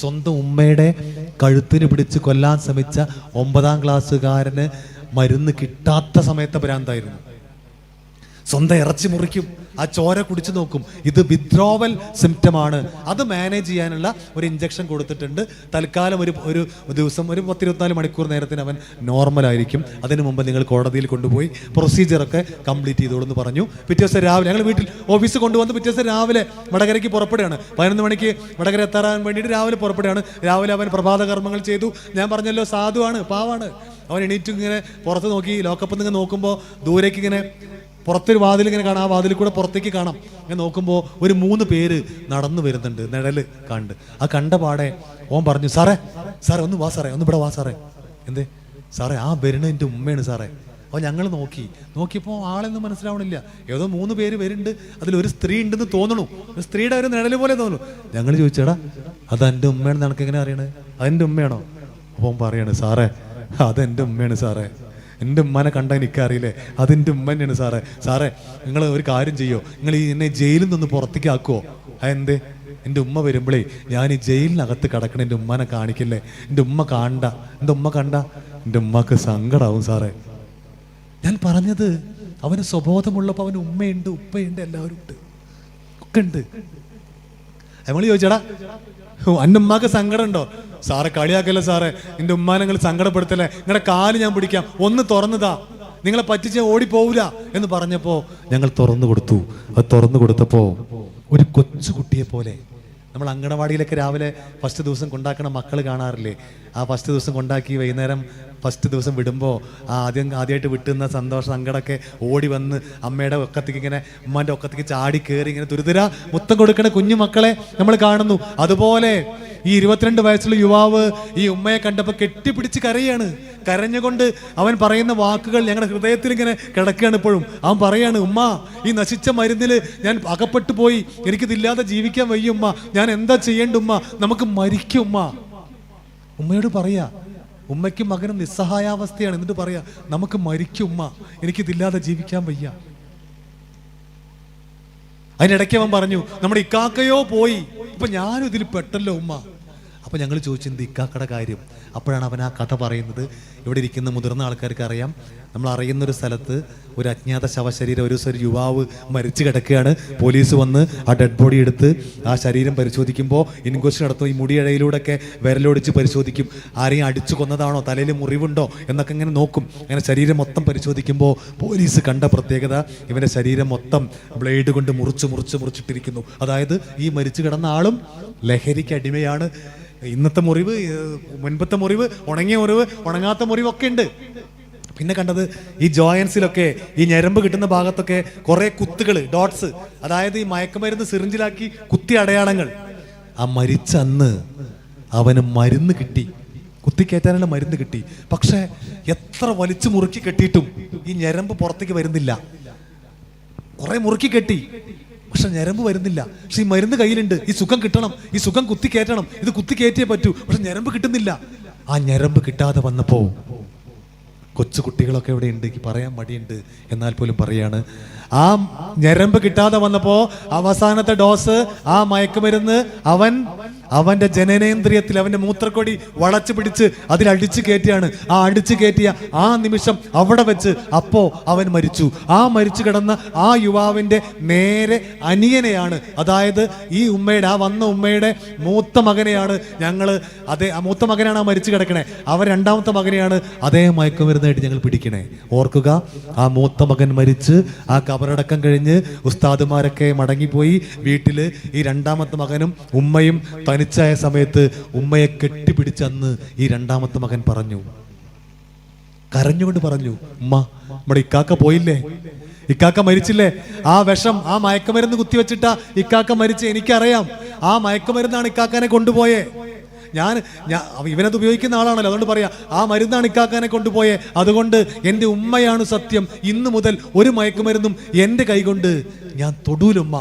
സ്വന്തം ഉമ്മയുടെ കഴുത്തിന് പിടിച്ച് കൊല്ലാൻ ശ്രമിച്ച 9ാം ക്ലാസ്സുകാരന് മരുന്ന് കിട്ടാത്ത സമയത്തെ ഭ്രാന്തായിരുന്നു. സ്വന്തം ഇറച്ചി മുറിക്കും, ആ ചോര കുടിച്ചു നോക്കും. ഇത് വിത്ഡ്രോവൽ സിംറ്റമാണ്. അത് മാനേജ് ചെയ്യാനുള്ള ഒരു ഇഞ്ചക്ഷൻ കൊടുത്തിട്ടുണ്ട്. തൽക്കാലം ഒരു ദിവസം ഒരു 10-24 മണിക്കൂർ നേരത്തിന് അവൻ നോർമലായിരിക്കും. അതിനു മുമ്പ് നിങ്ങൾ കോടതിയിൽ കൊണ്ടുപോയി പ്രൊസീജിയറൊക്കെ കംപ്ലീറ്റ് ചെയ്തോളൂ എന്ന് പറഞ്ഞു. പിറ്റേ ദിവസം രാവിലെ ഞങ്ങൾ വീട്ടിൽ ഓഫീസ് കൊണ്ടുവന്ന് പിറ്റേ ദിവസം രാവിലെ വടകരയ്ക്ക് പുറപ്പെടുകയാണ്. 11 മണിക്ക് വടകര എത്താൻ വേണ്ടിയിട്ട് രാവിലെ പുറപ്പെടുകയാണ്. രാവിലെ അവൻ പ്രഭാത കർമ്മങ്ങൾ ചെയ്തു. ഞാൻ പറഞ്ഞല്ലോ, സാധുവാണ്, പാവാണ്. അവൻ എണീറ്റ് ഇങ്ങനെ പുറത്ത് നോക്കി, ലോക്കപ്പ് നിങ്ങൾ നോക്കുമ്പോൾ ദൂരേക്ക് ഇങ്ങനെ പുറത്തൊരു വാതിൽ ഇങ്ങനെ കാണാം. ആ വാതിൽ കൂടെ പുറത്തേക്ക് കാണാം. ഞാൻ നോക്കുമ്പോൾ ഒരു 3 പേര് നടന്നു വരുന്നുണ്ട്, നിഴല് കണ്ട്. ആ കണ്ട പാടെ ഓൻ പറഞ്ഞു, സാറേ സാറേ ഒന്ന് വാ സാറേ, ഒന്ന് ഇവിടെ വാ സാറേ. എന്തേ സാറേ? ആ വരുന്ന എൻ്റെ ഉമ്മയാണ് സാറേ. അപ്പോൾ ഞങ്ങൾ നോക്കിയപ്പോൾ ആളെന്ന് മനസ്സിലാവണില്ല. ഏതോ 3 പേര് വരുന്നുണ്ട്. അതിലൊരു സ്ത്രീ ഉണ്ടെന്ന് തോന്നണു. ഒരു സ്ത്രീയുടെ ഒരു നിഴല് പോലെ തോന്നുന്നു. ഞങ്ങൾ ചോദിച്ചേടാ, അത് എൻ്റെ ഉമ്മയാണെന്ന് നിനക്ക് എങ്ങനെ അറിയണേ? അതെൻ്റെ ഉമ്മയാണോ? അപ്പോൾ പറയാണ്, സാറേ അതെൻ്റെ ഉമ്മയാണ് സാറേ. എൻ്റെ ഉമ്മനെ കണ്ടാൽ എനിക്കറിയില്ലേ, അതെൻ്റെ ഉമ്മ തന്നെയാണ് സാറേ. സാറേ നിങ്ങൾ ഒരു കാര്യം ചെയ്യോ, നിങ്ങൾ എന്നെ ജയിലിൽ നിന്ന് പുറത്തേക്ക് ആക്കുമോ? അതെന്തേ? എൻ്റെ ഉമ്മ വരുമ്പോഴേ ഞാൻ ഈ ജയിലിനകത്ത് കിടക്കണ എൻ്റെ ഉമ്മനെ കാണിക്കില്ലേ? എൻ്റെ ഉമ്മ കണ്ട എൻ്റെ ഉമ്മക്ക് സങ്കടാവും സാറേ. ഞാൻ പറഞ്ഞത്, അവന് സ്വബോധമുള്ളപ്പോൾ അവന് ഉമ്മയുണ്ട്, ഉപ്പയുണ്ട്, എല്ലാവരും ഉണ്ട്, ഒക്കെ ഉണ്ട്. നമ്മൾ ചോദിച്ചടാ, എൻ്റെ ഉമ്മാക്ക് സങ്കടം ഉണ്ടോ? സാറെ കളിയാക്കല്ലേ സാറേ, എൻ്റെ ഉമ്മാനെ നിങ്ങൾ സങ്കടപ്പെടുത്തല്ലേ, നിങ്ങളുടെ കാല് ഞാൻ പിടിക്കാം, ഒന്ന് തുറന്നതാ, നിങ്ങളെ പറ്റിച്ച് ഓടിപ്പോവില്ല എന്ന് പറഞ്ഞപ്പോൾ ഞങ്ങൾ തുറന്നു കൊടുത്തു. അത് തുറന്നു കൊടുത്തപ്പോൾ ഒരു കൊച്ചുകുട്ടിയെ പോലെ, നമ്മൾ അങ്കണവാടിയിലൊക്കെ രാവിലെ ഫസ്റ്റ് ദിവസം കൊണ്ടാക്കണ മക്കൾ കാണാറില്ലേ? ആ ഫസ്റ്റ് ദിവസം കൊണ്ടാക്കി വൈകുന്നേരം ഫസ്റ്റ് ദിവസം വിടുമ്പോൾ ആദ്യമായിട്ട് വിട്ടുന്ന സന്തോഷ സങ്കടമൊക്കെ ഓടി വന്ന് അമ്മയുടെ ഒക്കത്തേക്ക് ഇങ്ങനെ, ഉമ്മാൻ്റെ ഒക്കത്തേക്ക് ചാടി കയറി ഇങ്ങനെ തുരുതുര മുത്തം കൊടുക്കണ കുഞ്ഞു മക്കളെ നമ്മൾ കാണുന്നു. അതുപോലെ ഈ 22 വയസ്സുള്ള യുവാവ് ഈ ഉമ്മയെ കണ്ടപ്പോൾ കെട്ടിപ്പിടിച്ച് കരയാണ്. കരഞ്ഞുകൊണ്ട് അവൻ പറയുന്ന വാക്കുകൾ ഞങ്ങളുടെ ഹൃദയത്തിൽ ഇങ്ങനെ കിടക്കുകയാണ് ഇപ്പോഴും. അവൻ പറയാണ്, ഉമ്മ ഈ നശിച്ച മരുന്നിൽ ഞാൻ അകപ്പെട്ടു പോയി, എനിക്കിതില്ലാതെ ജീവിക്കാൻ വയ്യ ഉമ്മ, ഞാൻ എന്താ ചെയ്യേണ്ട ഉമ്മ, നമുക്ക് മരിക്കും ഉമ്മ. ഉമ്മയോട് പറയാ, ഉമ്മയ്ക്കും മകനും നിസ്സഹായാവസ്ഥയാണ്. എന്നിട്ട് പറയാ, നമുക്ക് മരിക്കും ഉമ്മ, എനിക്കിതില്ലാതെ ജീവിക്കാൻ വയ്യ. അതിനിടയ്ക്ക് അവൻ പറഞ്ഞു, നമ്മുടെ ഇക്കാക്കയോ പോയി, ഇപ്പൊ ഞാനും ഇതിൽ പെട്ടല്ലോ ഉമ്മ. അപ്പൊ ഞങ്ങൾ ചോദിച്ചത് ഇക്കാക്കയുടെ കാര്യം. അപ്പോഴാണ് അവൻ ആ കഥ പറയുന്നത്. ഇവിടെ ഇരിക്കുന്ന മുതിർന്ന ആൾക്കാർക്ക് അറിയാം, നമ്മൾ അറിയുന്നൊരു സ്ഥലത്ത് ഒരു അജ്ഞാത ശവശരീരം, ഒരു യുവാവ് മരിച്ചു കിടക്കുകയാണ്. പോലീസ് വന്ന് ആ ഡെഡ് ബോഡി എടുത്ത് ആ ശരീരം പരിശോധിക്കുമ്പോൾ ഇൻക്വസ്റ്റ് നടത്തും. ഈ മുടിയിഴയിലൂടെയൊക്കെ വിരലൊടിച്ച് പരിശോധിക്കും, ആരെയും അടിച്ചു കൊന്നതാണോ, തലയിൽ മുറിവുണ്ടോ എന്നൊക്കെ ഇങ്ങനെ നോക്കും. അങ്ങനെ ശരീരം മൊത്തം പരിശോധിക്കുമ്പോൾ പോലീസ് കണ്ട പ്രത്യേകത, ഇവൻ്റെ ശരീരം മൊത്തം ബ്ലേഡ് കൊണ്ട് മുറിച്ചിട്ടിരിക്കുന്നു. അതായത് ഈ മരിച്ചു കിടന്ന ആളും ലഹരിക്ക് അടിമയാണ്. ഇന്നത്തെ മുറിവ്, മുൻപത്തെ മുറിവ്, ഉണങ്ങിയ മുറിവ്, ഉണങ്ങാത്ത മുറിവൊക്കെ ഉണ്ട്. പിന്നെ കണ്ടത് ഈ ജോയിൻസിലൊക്കെ, ഈ ഞരമ്പ് കിട്ടുന്ന ഭാഗത്തൊക്കെ കുറെ കുത്തുകൾ, ഡോട്ട്സ്, അതായത് ഈ മയക്കുമരുന്ന് സിറിഞ്ചിലാക്കി കുത്തി അടയാളങ്ങൾ. ആ മരിച്ച അന്ന് അവന് മരുന്ന് കിട്ടി, കുത്തിക്കയറ്റാനുള്ള മരുന്ന് കിട്ടി. പക്ഷെ എത്ര വലിച്ചു മുറുക്കി കെട്ടിയിട്ടും ഈ ഞരമ്പ് പുറത്തേക്ക് വരുന്നില്ല. കുറെ മുറുക്കി കെട്ടി, പക്ഷെ ഞരമ്പ് വരുന്നില്ല. പക്ഷെ ഈ മരുന്ന് കയ്യിലുണ്ട്, ഈ സുഖം കിട്ടണം, ഈ സുഖം കുത്തിക്കയറ്റണം, ഇത് കുത്തിക്കയറ്റിയേ പറ്റൂ. പക്ഷെ ഞരമ്പ് കിട്ടുന്നില്ല. ആ ഞരമ്പ് കിട്ടാതെ വന്നപ്പോ കൊച്ചു കുട്ടികളൊക്കെ ഇവിടെ ഉണ്ട്, പറയാൻ മടിയുണ്ട്, എന്നാൽ പോലും പറയാണ്. ആ ഞരമ്പ് കിട്ടാതെ വന്നപ്പോ അവസാനത്തെ ഡോസ്, ആ മയക്കുമരുന്ന് അവന്റെ ജനനേന്ദ്രിയത്തിൽ, അവന്റെ മൂത്രക്കൊടി വളച്ചു പിടിച്ച് അതിൽ അടിച്ചു കയറ്റിയാണ്. ആ അടിച്ചു കയറ്റിയ ആ നിമിഷം അവിടെ വെച്ച് അപ്പോ അവൻ മരിച്ചു. ആ മരിച്ചു കിടന്ന ആ യുവാവിന്റെ നേരെ അനിയനെയാണ്, അതായത് ഈ ഉമ്മയുടെ, ആ വന്ന ഉമ്മയുടെ മൂത്ത മകനെയാണ് ഞങ്ങള്, ആ മൂത്ത മകനാണ് ആ മരിച്ചു കിടക്കണേ. അവർ രണ്ടാമത്തെ മകനെയാണ് അതേ മയക്കുമരുന്നായിട്ട് ഞങ്ങൾ പിടിക്കണേ. ഓർക്കുക, ആ മൂത്ത മകൻ മരിച്ച് ആ കബറടക്കം കഴിഞ്ഞ് ഉസ്താദുമാരൊക്കെ മടങ്ങിപ്പോയി. വീട്ടില് ഈ രണ്ടാമത്തെ മകനും ഉമ്മയും തനിച്ചായ സമയത്ത് ഉമ്മയെ കെട്ടിപ്പിടിച്ചന്ന് ഈ രണ്ടാമത്തെ മകൻ പറഞ്ഞു, കരഞ്ഞുകൊണ്ട് പറഞ്ഞു, ഉമ്മ നമ്മുടെ ഇക്കാക്ക പോയില്ലേ, ഇക്കാക്ക മരിച്ചില്ലേ, ആ വിഷം, ആ മയക്കുമരുന്ന് കുത്തിവെച്ചിട്ടാ ഇക്കാക്ക മരിച്ച്, എനിക്കറിയാം, ആ മയക്കുമരുന്നാണ് ഇക്കാക്കാനെ കൊണ്ടുപോയേ, ഞാൻ ഇവനത് ഉപയോഗിക്കുന്ന ആളാണല്ലോ, അതുകൊണ്ട് പറയാ, ആ മരുന്നാണ് ഇക്കാക്കാനെ കൊണ്ടുപോയേ, അതുകൊണ്ട് എൻ്റെ ഉമ്മയാണ് സത്യം, ഇന്നു മുതൽ ഒരു മയക്കുമരുന്നും എൻ്റെ കൈകൊണ്ട് ഞാൻ തൊടൂലുമ്മ,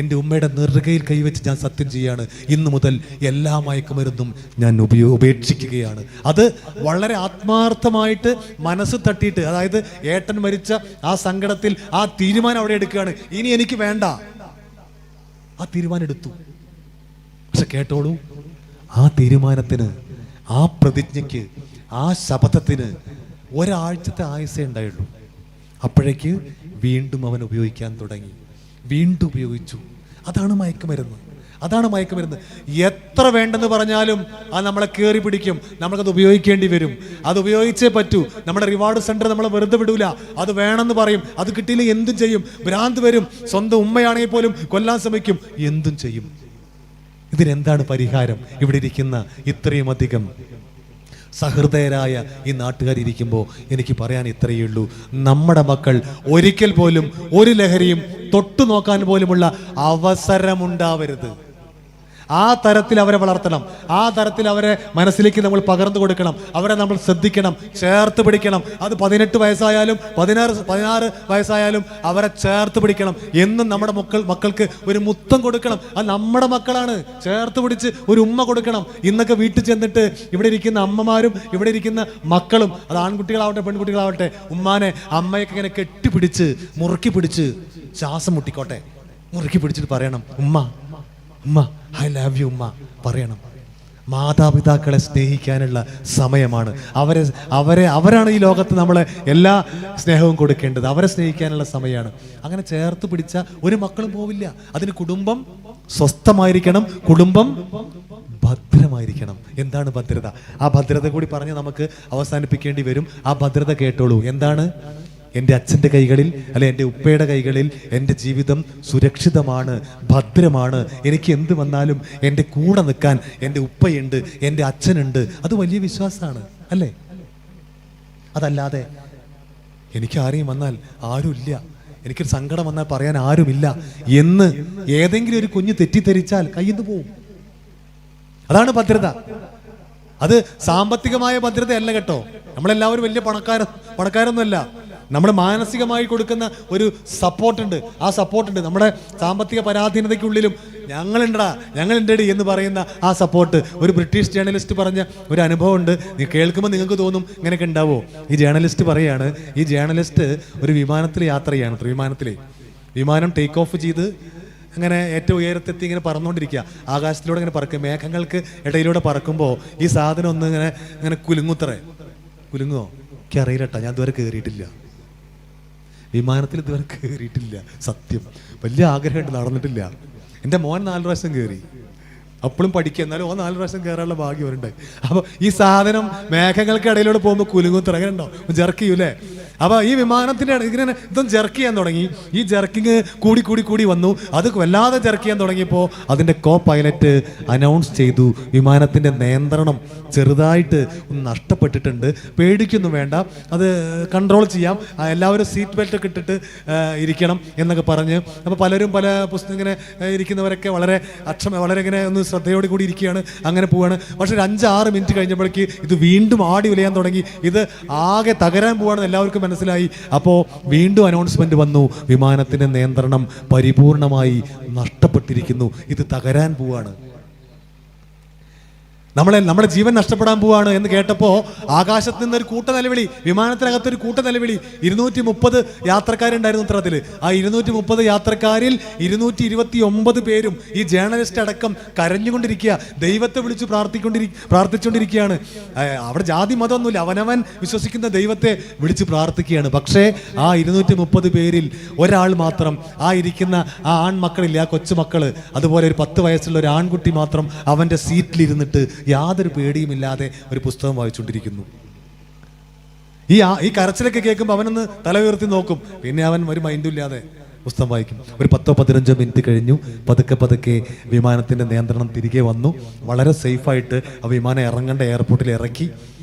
എൻ്റെ ഉമ്മയുടെ നെറുകയിൽ കൈവച്ച് ഞാൻ സത്യം ചെയ്യാണ്, ഇന്നു മുതൽ എല്ലാ മയക്കുമരുന്നും ഞാൻ ഉപേക്ഷിക്കുകയാണ്. അത് വളരെ ആത്മാർത്ഥമായിട്ട് മനസ്സ് തട്ടിയിട്ട്, അതായത് ഏട്ടൻ മരിച്ച ആ സങ്കടത്തിൽ ആ തീരുമാനം അവിടെ എടുക്കുകയാണ്, ഇനി എനിക്ക് വേണ്ട, ആ തീരുമാനം എടുത്തു. പക്ഷെ കേട്ടോളൂ, ആ തീരുമാനത്തിന്, ആ പ്രതിജ്ഞയ്ക്ക്, ആ ശപഥത്തിന് ഒരാഴ്ചത്തെ ആയുസേ ഉണ്ടായുള്ളൂ. അപ്പോഴേക്ക് വീണ്ടും അവൻ ഉപയോഗിക്കാൻ തുടങ്ങി, വീണ്ടും ഉപയോഗിച്ചു. അതാണ് മയക്കുമരുന്ന്, അതാണ് മയക്കുമരുന്ന്. എത്ര വേണ്ടെന്ന് പറഞ്ഞാലും അത് നമ്മളെ കയറി പിടിക്കും, നമ്മൾക്കത് ഉപയോഗിക്കേണ്ടി വരും. അത് ഉപയോഗിച്ചേ പറ്റൂ. നമ്മുടെ റിവാർഡ് സെന്റർ നമ്മളെ വെറുതെ വിടൂല, അത് വേണമെന്ന് പറയും. അത് കിട്ടിയില്ലെങ്കിൽ എന്തും ചെയ്യും, ഭ്രാന്ത് വരും. സ്വന്തം ഉമ്മയാണെങ്കിൽ പോലും കൊല്ലാൻ ശ്രമിക്കും, എന്തും ചെയ്യും. ഇതിനെന്താണ് പരിഹാരം? ഇവിടെ ഇരിക്കുന്ന ഇത്രയും അധികം സഹൃദയരായ ഈ നാട്ടുകാരിയ്ക്കുമ്പോൾ എനിക്ക് പറയാൻ ഇത്രയേ ഉള്ളൂ. നമ്മുടെ മക്കൾ ഒരിക്കൽ പോലും ഒരു ലഹരിയും തൊട്ടു നോക്കാൻ പോലുമുള്ള അവസരമുണ്ടാവരുത്. ആ തരത്തിൽ അവരെ വളർത്തണം, ആ തരത്തിൽ അവരെ മനസ്സിലേക്ക് നമ്മൾ പകർന്നു കൊടുക്കണം, അവരെ നമ്മൾ ശ്രദ്ധിക്കണം, ചേർത്ത് പിടിക്കണം. അത് 18 വയസ്സായാലും 16 വയസ്സായാലും അവരെ ചേർത്ത് പിടിക്കണം. എന്നും നമ്മുടെ മക്കൾക്ക് ഒരു മുത്തം കൊടുക്കണം. അത് നമ്മുടെ മക്കളാണ്, ചേർത്ത് പിടിച്ച് ഒരു ഉമ്മ കൊടുക്കണം. ഇന്നൊക്കെ വീട്ടിൽ ചെന്നിട്ട് ഇവിടെ ഇരിക്കുന്ന അമ്മമാരും ഇവിടെ ഇരിക്കുന്ന മക്കളും, അത് ആൺകുട്ടികളാവട്ടെ പെൺകുട്ടികളാവട്ടെ, ഉമ്മാനെ അമ്മയൊക്കെ ഇങ്ങനെ കെട്ടിപ്പിടിച്ച് മുറുക്കി പിടിച്ച് ശ്വാസം മുട്ടിക്കോട്ടെ, മുറുക്കി പിടിച്ചിട്ട് പറയണം, ഉമ്മ ഉമ്മ ഐ ലവ് യു ഉമ്മ പറയണം. മാതാപിതാക്കളെ സ്നേഹിക്കാനുള്ള സമയമാണ്. അവരാണ് ഈ ലോകത്ത് നമ്മളെ എല്ലാ സ്നേഹവും കൊടുക്കേണ്ടത്. അവരെ സ്നേഹിക്കാനുള്ള സമയമാണ്. അങ്ങനെ ചേർത്ത് പിടിച്ച ഒരു മക്കളും പോവില്ല. അതിന് കുടുംബം സ്വസ്ഥമായിരിക്കണം, കുടുംബം ഭദ്രമായിരിക്കണം. എന്താണ് ഭദ്രത? ആ ഭദ്രത കൂടി പറഞ്ഞ് നമുക്ക് അവസാനിപ്പിക്കേണ്ടി വരും. ആ ഭദ്രത കേട്ടോളൂ. എന്താണ്? എൻ്റെ അച്ഛൻ്റെ കൈകളിൽ, അല്ലെ എൻ്റെ ഉപ്പയുടെ കൈകളിൽ എൻ്റെ ജീവിതം സുരക്ഷിതമാണ്, ഭദ്രമാണ്. എനിക്ക് എന്ത് വന്നാലും എൻ്റെ കൂടെ നിൽക്കാൻ എൻ്റെ ഉപ്പയുണ്ട്, എൻ്റെ അച്ഛനുണ്ട്. അത് വലിയ വിശ്വാസമാണ്, അല്ലേ? അതല്ലാതെ എനിക്ക് ആരെയും വന്നാൽ ആരുമില്ല, എനിക്കൊരു സങ്കടം വന്നാൽ പറയാൻ ആരുമില്ല എന്ന് ഏതെങ്കിലും ഒരു കുഞ്ഞ് തെറ്റിദ്ധരിച്ചാൽ കയ്യിൽ നിന്ന് പോവും. അതാണ് ഭദ്രത. അത് സാമ്പത്തികമായ ഭദ്രതയല്ല കേട്ടോ. നമ്മളെല്ലാവരും വലിയ പണക്കാരൊന്നുമല്ല. നമ്മൾ മാനസികമായി കൊടുക്കുന്ന ഒരു സപ്പോർട്ടുണ്ട്. ആ സപ്പോർട്ടുണ്ട് നമ്മുടെ സാമ്പത്തിക പരാധീനതയ്ക്കുള്ളിലും ഞങ്ങളുണ്ടടി എന്ന് പറയുന്ന ആ സപ്പോർട്ട്. ഒരു ബ്രിട്ടീഷ് ജേർണലിസ്റ്റ് പറഞ്ഞ ഒരു അനുഭവം ഉണ്ട്. കേൾക്കുമ്പോൾ നിങ്ങൾക്ക് തോന്നും ഇങ്ങനെയൊക്കെ ഉണ്ടാവോ? ഈ ജേർണലിസ്റ്റ് പറയാണ്, ഈ ജേർണലിസ്റ്റ് ഒരു വിമാനത്തിൽ യാത്ര ചെയ്യാണ്. വിമാനം ടേക്ക് ഓഫ് ചെയ്ത് അങ്ങനെ ഏറ്റവും ഉയരത്തെത്തി ഇങ്ങനെ പറന്നുകൊണ്ടിരിക്കുക. ആകാശത്തിലൂടെ ഇങ്ങനെ പറക്കും, മേഘങ്ങൾക്ക് ഇടയിലൂടെ പറക്കുമ്പോൾ ഈ സാധനം ഒന്ന് ഇങ്ങനെ കുലുങ്ങുമോ? എനിക്കറിയില്ലട്ടാ, ഞാൻ ഇതുവരെ കയറിയിട്ടില്ല, വിമാനത്തിൽ ഇതുവരെ കയറിയിട്ടില്ല. സത്യം, വലിയ ആഗ്രഹമുണ്ട്, നടന്നിട്ടില്ല. എൻ്റെ മോൻ 4 പ്രാവശ്യം കയറി, അപ്പോഴും പഠിക്കുക, എന്നാലും 4 പ്രാവശ്യം കയറാനുള്ള ഭാഗ്യം അവരുണ്ടായി. അപ്പോൾ ഈ സാധനം മേഘങ്ങൾക്ക് ഇടയിലൂടെ പോകുമ്പോൾ കുലുങ്ങുത്ര അങ്ങനെ ഉണ്ടോ, ജെർക്ക് ചെയ്യൂലേ? അപ്പോൾ ഈ വിമാനത്തിൻ്റെ ഇങ്ങനെ ഇതൊന്നും ജെർക്ക് ചെയ്യാൻ തുടങ്ങി. ഈ ജെർക്കിങ് കൂടി വന്നു. അത് വല്ലാതെ ജെർക്ക് ചെയ്യാൻ തുടങ്ങിയപ്പോൾ അതിൻ്റെ പൈലറ്റ് അനൗൺസ് ചെയ്തു, വിമാനത്തിൻ്റെ നിയന്ത്രണം ചെറുതായിട്ട് നഷ്ടപ്പെട്ടിട്ടുണ്ട്, പേടിക്കൊന്നും വേണ്ട, അത് കൺട്രോൾ ചെയ്യാം, എല്ലാവരും സീറ്റ് ബെൽറ്റ് ഒക്കെ ഇട്ടിട്ട് ഇരിക്കണം എന്നൊക്കെ പറഞ്ഞ്. അപ്പോൾ പലരും പല പുസ്തകം ഇങ്ങനെ ഇരിക്കുന്നവരൊക്കെ വളരെ ഇങ്ങനെ ഒന്ന് ശ്രദ്ധയോട് കൂടി ഇരിക്കുകയാണ്, അങ്ങനെ പോവുകയാണ്. പക്ഷെ ഒരു 5-6 മിനിറ്റ് കഴിഞ്ഞപ്പോഴേക്ക് ഇത് വീണ്ടും ആടി ഉലയാൻ തുടങ്ങി. ഇത് ആകെ തകരാൻ പോവാണെന്ന് എല്ലാവർക്കും മനസ്സിലായി. അപ്പോൾ വീണ്ടും അനൗൺസ്മെന്റ് വന്നു, വിമാനത്തിന്റെ നിയന്ത്രണം പരിപൂർണമായി നഷ്ടപ്പെട്ടിരിക്കുന്നു, ഇത് തകരാൻ പോവാണ്, നമ്മുടെ ജീവൻ നഷ്ടപ്പെടാൻ പോവാണ് എന്ന് കേട്ടപ്പോൾ ആകാശത്ത് നിന്നൊരു കൂട്ട നിലവിളി, വിമാനത്തിനകത്തൊരു കൂട്ട നിലവിളി. 230 യാത്രക്കാരുണ്ടായിരുന്നു ചിത്രത്തിൽ. ആ 230 യാത്രക്കാരിൽ 229 പേരും ഈ ജേർണലിസ്റ്റ് അടക്കം കരഞ്ഞുകൊണ്ടിരിക്കുക, ദൈവത്തെ വിളിച്ച് പ്രാർത്ഥിച്ചുകൊണ്ടിരിക്കുകയാണ്. അവിടെ ജാതി മതമൊന്നുമില്ല, അവനവൻ വിശ്വസിക്കുന്ന ദൈവത്തെ വിളിച്ച് പ്രാർത്ഥിക്കുകയാണ്. പക്ഷേ ആ 230 പേരിൽ ഒരാൾ മാത്രം, ആ ഇരിക്കുന്ന ആ ആൺമക്കളില്ല, ആ കൊച്ചുമക്കള്, അതുപോലെ ഒരു 10 വയസ്സുള്ള ഒരു ആൺകുട്ടി മാത്രം അവൻ്റെ സീറ്റിലിരുന്നിട്ട് യാതൊരു പേടിയുമില്ലാതെ ഒരു പുസ്തകം വായിച്ചുകൊണ്ടിരിക്കുന്നു. ഈ കരച്ചിലൊക്കെ കേൾക്കുമ്പോൾ അവനൊന്ന് തല ഉയർത്തി നോക്കും, പിന്നെ അവൻ ഒരു മൈൻഡും ഇല്ലാതെ പുസ്തകം വായിക്കും. ഒരു 10-15 മിനിറ്റ് കഴിഞ്ഞു, പതുക്കെ വിമാനത്തിന്റെ നിയന്ത്രണം തിരികെ വന്നു. വളരെ സേഫായിട്ട് ആ വിമാനം ഇറങ്ങേണ്ട എയർപോർട്ടിൽ ഇറക്കി.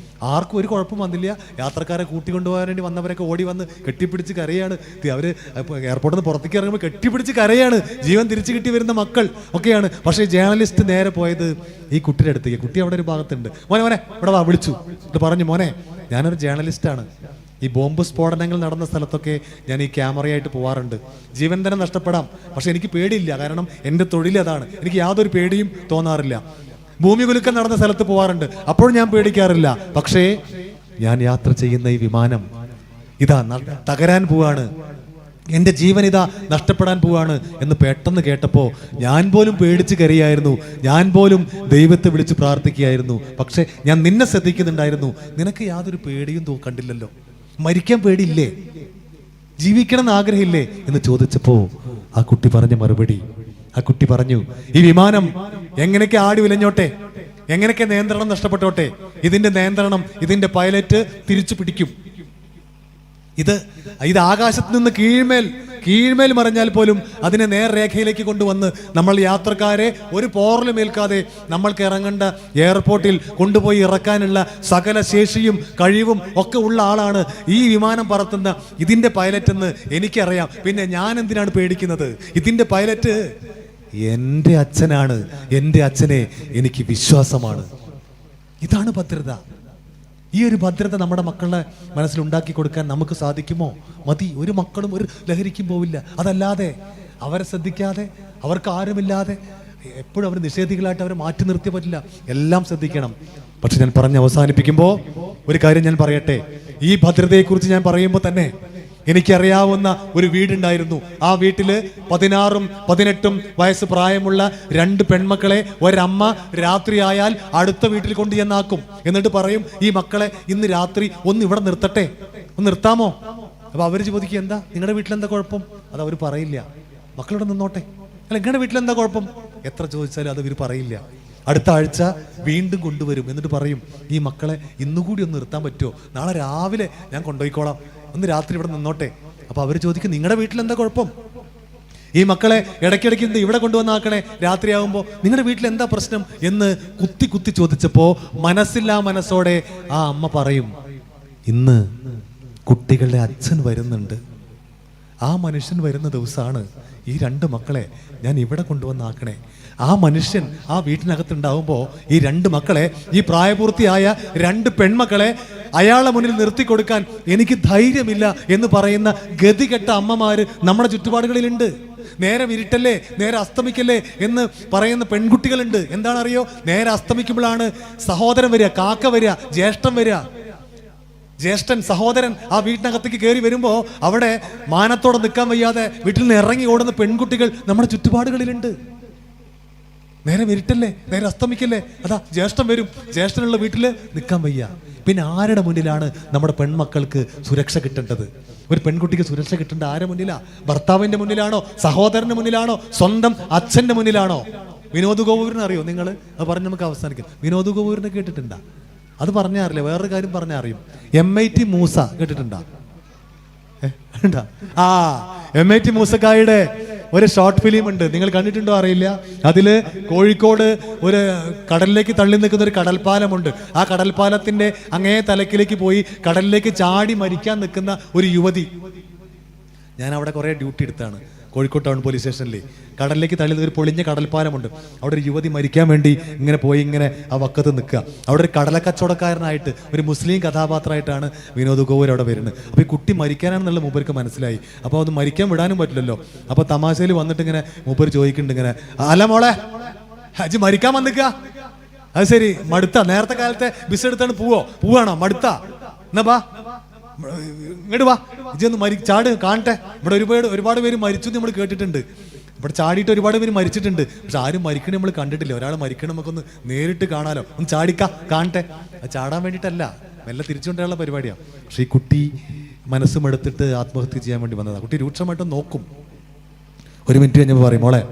ആർക്കും ഒരു കുഴപ്പം വന്നില്ല. യാത്രക്കാരെ കൂട്ടിക്കൊണ്ടുപോകാൻ വേണ്ടി വന്നവരൊക്കെ ഓടി വന്ന് കെട്ടിപ്പിടിച്ച് കരയാണ്. അവർ എയർപോർട്ടിൽ നിന്ന് പുറത്തേക്ക് ഇറങ്ങുമ്പോൾ കെട്ടിപ്പിടിച്ച് കരയാണ്. ജീവൻ തിരിച്ചു കിട്ടി വരുന്ന മക്കൾ ഒക്കെയാണ്. പക്ഷേ ജേർണലിസ്റ്റ് നേരെ പോയത് ഈ കുട്ടിയുടെ അടുത്തേക്ക്. കുട്ടി അവിടെ ഒരു ഭാഗത്തുണ്ട്. മോനെ ഇവിടെ വാ, വിളിച്ചു ഇത് പറഞ്ഞു, മോനെ ഞാനൊരു ജേർണലിസ്റ്റാണ്, ഈ ബോംബ് സ്ഫോടനങ്ങൾ നടന്ന സ്ഥലത്തൊക്കെ ഞാൻ ഈ ക്യാമറയായിട്ട് പോവാറുണ്ട്. ജീവൻ തന്നെ നഷ്ടപ്പെടാം, പക്ഷെ എനിക്ക് പേടിയില്ല, കാരണം എൻ്റെ തൊഴിൽ അതാണ്, എനിക്ക് യാതൊരു പേടിയും തോന്നാറില്ല. ഭൂമി കുലുക്കം നടന്ന സ്ഥലത്ത് പോവാറുണ്ട്, അപ്പോൾ ഞാൻ പേടിക്കാറില്ല. പക്ഷേ ഞാൻ യാത്ര ചെയ്യുന്ന ഈ വിമാനം ഇതാ തകരാൻ പോവാണ്, എൻ്റെ ജീവനിതാ നഷ്ടപ്പെടാൻ പോവാണ് എന്ന് പെട്ടെന്ന് കേട്ടപ്പോൾ ഞാൻ പോലും പേടിച്ച് കരയായിരുന്നു. ഞാൻ പോലും ദൈവത്തെ വിളിച്ച് പ്രാർത്ഥിക്കുകയായിരുന്നു. പക്ഷെ ഞാൻ നിന്നെ ശ്രദ്ധിക്കുന്നുണ്ടായിരുന്നു. നിനക്ക് യാതൊരു പേടിയും കണ്ടില്ലല്ലോ. മരിക്കാൻ പേടിയില്ലേ? ജീവിക്കണം എന്ന് ആഗ്രഹമില്ലേ എന്ന് ചോദിച്ചപ്പോൾ ആ കുട്ടി പറഞ്ഞ മറുപടി, ആ കുട്ടി പറഞ്ഞു, ഈ വിമാനം എങ്ങനെയൊക്കെ ആടി ഉലഞ്ഞോട്ടെ, എങ്ങനെയൊക്കെ നിയന്ത്രണം നഷ്ടപ്പെട്ടോട്ടെ, ഇതിന്റെ നിയന്ത്രണം, ഇതിന്റെ പൈലറ്റ് തിരിച്ചു പിടിക്കും. ഇത് ആകാശത്ത് നിന്ന് കീഴ്മേൽ മറിഞ്ഞാൽ പോലും അതിനെ നേർരേഖയിലേക്ക് കൊണ്ടുവന്ന് നമ്മൾ യാത്രക്കാരെ ഒരു പോറലും ഏൽക്കാതെ നമ്മൾക്ക് ഇറങ്ങേണ്ട എയർപോർട്ടിൽ കൊണ്ടുപോയി ഇറക്കാനുള്ള സകല ശേഷിയും കഴിവും ഒക്കെ ഉള്ള ആളാണ് ഈ വിമാനം പറത്തുന്ന ഇതിന്റെ പൈലറ്റ് എന്ന് എനിക്കറിയാം. പിന്നെ ഞാൻ എന്തിനാണ് പേടിക്കുന്നത്? ഇതിന്റെ പൈലറ്റ് എൻ്റെ അച്ഛനാണ്. എൻ്റെ അച്ഛനെ എനിക്ക് വിശ്വാസമാണ്. ഇതാണ് ഭദ്രത. ഈ ഒരു ഭദ്രത നമ്മുടെ മക്കളുടെ മനസ്സിൽ ഉണ്ടാക്കി കൊടുക്കാൻ നമുക്ക് സാധിക്കുമോ? മതി. ഒരു മക്കളും ഒരു ലഹരിക്കും പോവില്ല. അതല്ലാതെ അവരെ ശ്രദ്ധിക്കാതെ, അവർക്ക് ആരുമില്ലാതെ എപ്പോഴും അവർ നിഷേധികളായിട്ട് അവരെ മാറ്റി നിർത്തിയ പറ്റില്ല. എല്ലാം ശ്രദ്ധിക്കണം. പക്ഷെ ഞാൻ പറഞ്ഞ് അവസാനിപ്പിക്കുമ്പോൾ ഒരു കാര്യം ഞാൻ പറയട്ടെ. ഈ ഭദ്രതയെക്കുറിച്ച് ഞാൻ പറയുമ്പോൾ തന്നെ എനിക്കറിയാവുന്ന ഒരു വീടുണ്ടായിരുന്നു. ആ വീട്ടില് 16ഉം 18ഉം വയസ്സ് പ്രായമുള്ള 2 പെൺമക്കളെ ഒരമ്മ രാത്രിയായാൽ അടുത്ത വീട്ടിൽ കൊണ്ട് ചെന്നാക്കും. എന്നിട്ട് പറയും, ഈ മക്കളെ ഇന്ന് രാത്രി ഒന്ന് ഇവിടെ നിർത്തട്ടെ, ഒന്ന് നിർത്താമോ? അപ്പൊ അവര് ചോദിക്കുക, എന്താ നിങ്ങളുടെ വീട്ടിലെന്താ കുഴപ്പം? അത് അവർ പറയില്ല. മക്കളിവിടെ നിന്നോട്ടെ. അല്ല, നിങ്ങളുടെ വീട്ടിലെന്താ കുഴപ്പം? എത്ര ചോദിച്ചാലും അത് ഇവർ പറയില്ല. അടുത്ത ആഴ്ച വീണ്ടും കൊണ്ടുവരും. എന്നിട്ട് പറയും, ഈ മക്കളെ ഇന്നുകൂടി ഒന്ന് നിർത്താൻ പറ്റുമോ? നാളെ രാവിലെ ഞാൻ കൊണ്ടുപോയിക്കോളാം, ഒന്ന് രാത്രി ഇവിടെ നിന്നോട്ടെ. അപ്പൊ അവർ ചോദിക്കും, നിങ്ങളുടെ വീട്ടിലെന്താ കുഴപ്പം? ഈ മക്കളെ ഇടയ്ക്കിടയ്ക്ക് ഇവിടെ കൊണ്ടുവന്നാക്കണേ രാത്രിയാകുമ്പോൾ, നിങ്ങളുടെ വീട്ടിൽ എന്താ പ്രശ്നം എന്ന് കുത്തി ചോദിച്ചപ്പോ മനസ്സില്ലാ മനസ്സോടെ ആ അമ്മ പറയും, ഇന്ന് കുട്ടികളുടെ അച്ഛൻ വരുന്നുണ്ട്. ആ മനുഷ്യൻ വരുന്ന ദിവസമാണ് ഈ 2 മക്കളെ ഞാൻ ഇവിടെ കൊണ്ടുവന്നാക്കണേ. ആ മനുഷ്യൻ ആ വീട്ടിനകത്തുണ്ടാവുമ്പോൾ ഈ 2 മക്കളെ, ഈ പ്രായപൂർത്തിയായ 2 പെൺമക്കളെ അയാളെ മുന്നിൽ നിർത്തി കൊടുക്കാൻ എനിക്ക് ധൈര്യമില്ല എന്ന് പറയുന്ന ഗതികെട്ട അമ്മമാര് നമ്മുടെ ചുറ്റുപാടുകളിലുണ്ട്. നേരെ ഇരുട്ടല്ലേ, നേരെ അസ്തമിക്കല്ലേ എന്ന് പറയുന്ന പെൺകുട്ടികളുണ്ട്. എന്താണറിയോ? നേരെ അസ്തമിക്കുമ്പോഴാണ് സഹോദരൻ വരിക, കാക്ക വരിക, ജ്യേഷ്ഠൻ വരിക. ജ്യേഷ്ഠൻ, സഹോദരൻ ആ വീട്ടിനകത്തേക്ക് കയറി വരുമ്പോ അവിടെ മാനത്തോടെ നിൽക്കാൻ വയ്യാതെ വീട്ടിൽ നിന്ന് ഇറങ്ങി ഓടുന്ന പെൺകുട്ടികൾ നമ്മുടെ ചുറ്റുപാടുകളിലുണ്ട്. നേരെ ഇരുട്ടല്ലേ, നേരെ അസ്തമിക്കല്ലേ, അതാ ജ്യേഷ്ഠൻ വരും, ജ്യേഷ്ഠനുള്ള വീട്ടിൽ നിൽക്കാൻ വയ്യ. പിന്നെ ആരുടെ മുന്നിലാണ് നമ്മുടെ പെൺമക്കൾക്ക് സുരക്ഷ കിട്ടേണ്ടത്? ഒരു പെൺകുട്ടിക്ക് സുരക്ഷ കിട്ടേണ്ട ആരുടെ മുന്നിലാ? ഭർത്താവിന്റെ മുന്നിലാണോ? സഹോദരന്റെ മുന്നിലാണോ? സ്വന്തം അച്ഛന്റെ മുന്നിലാണോ? വിനോദ് ഗോപൂരിനെ അറിയോ നിങ്ങൾ? അത് പറഞ്ഞ് നമുക്ക് അവസാനിക്കും. വിനോദ് ഗോപൂരിനെ കേട്ടിട്ടുണ്ടാ? അത് പറഞ്ഞാൽ അറിയില്ല. വേറൊരു കാര്യം പറഞ്ഞാൽ അറിയും. MIT മൂസ കേട്ടിട്ടുണ്ടാ? ആ MIT മൂസക്കായുടെ ഒരു ഷോർട്ട് ഫിലിം ഉണ്ട്, നിങ്ങൾ കണ്ടിട്ടുണ്ടോ അറിയില്ല. അതില് കോഴിക്കോട് ഒരു കടലിലേക്ക് തള്ളി നിൽക്കുന്ന ഒരു കടൽപ്പാലമുണ്ട്. ആ കടൽപ്പാലത്തിന്റെ അങ്ങേ തലക്കിലേക്ക് പോയി കടലിലേക്ക് ചാടി മരിക്കാൻ നിൽക്കുന്ന ഒരു യുവതി. ഞാൻ അവിടെ കുറെ ഡ്യൂട്ടി എടുത്താണ് കോഴിക്കോട് ടൗൺ പോലീസ് സ്റ്റേഷനിൽ. കടലിലേക്ക് തള്ളി ഒരു പൊളിഞ്ഞ കടൽപ്പാലമുണ്ട്. അവിടെ ഒരു യുവതി മരിക്കാൻ വേണ്ടി ഇങ്ങനെ പോയി ഇങ്ങനെ ആ വക്കത്ത് നിൽക്കുക. അവിടെ ഒരു കടലക്കച്ചവടക്കാരനായിട്ട് ഒരു മുസ്ലിം കഥാപാത്രമായിട്ടാണ് വിനോദ് ഗോപൂർ അവിടെ വരുന്നത്. അപ്പോൾ ഈ കുട്ടി മരിക്കാനാണെന്നുള്ള മൂപ്പർക്ക് മനസ്സിലായി. അപ്പോൾ അത് മരിക്കാൻ വിടാനും പറ്റില്ലല്ലോ. അപ്പോൾ തമാശയിൽ വന്നിട്ട് ഇങ്ങനെ മൂപ്പർ ചോദിക്കുന്നുണ്ട് ഇങ്ങനെ, അല്ല മോളെ അജി മരിക്കാൻ വന്നിക്കുക? അത് ശരി, മടുത്ത? നേരത്തെ കാലത്തെ ബിസ് എടുത്താണ് പോവാണോ? മടുത്ത? എന്നാ ബാ ഇങ്ങോട്ട് വാ, ഇതൊന്ന് ചാട് കാണട്ടെ. ഇവിടെ ഒരുപാട് പേര് മരിച്ചു നമ്മൾ കേട്ടിട്ടുണ്ട്. ഇവിടെ ചാടിയിട്ട് ഒരുപാട് പേര് മരിച്ചിട്ടുണ്ട്. പക്ഷെ ആരും മരിക്കണേ നമ്മൾ കണ്ടിട്ടില്ല. ഒരാൾ മരിക്കണം നമുക്കൊന്ന് നേരിട്ട് കാണാലോ. ഒന്ന് കാണട്ടെ. അത് ചാടാൻ വേണ്ടിയിട്ടല്ല, മെല്ലെ തിരിച്ചുകൊണ്ടുള്ള പരിപാടിയാണ്. പക്ഷെ ഈ കുട്ടി മനസ്സുമെടുത്തിട്ട് ആത്മഹത്യ ചെയ്യാൻ വേണ്ടി വന്നതാണ്. കുട്ടി രൂക്ഷമായിട്ട് നോക്കും. 1 മിനിറ്റ് കഴിഞ്ഞപ്പോൾ പറയും, മോളെ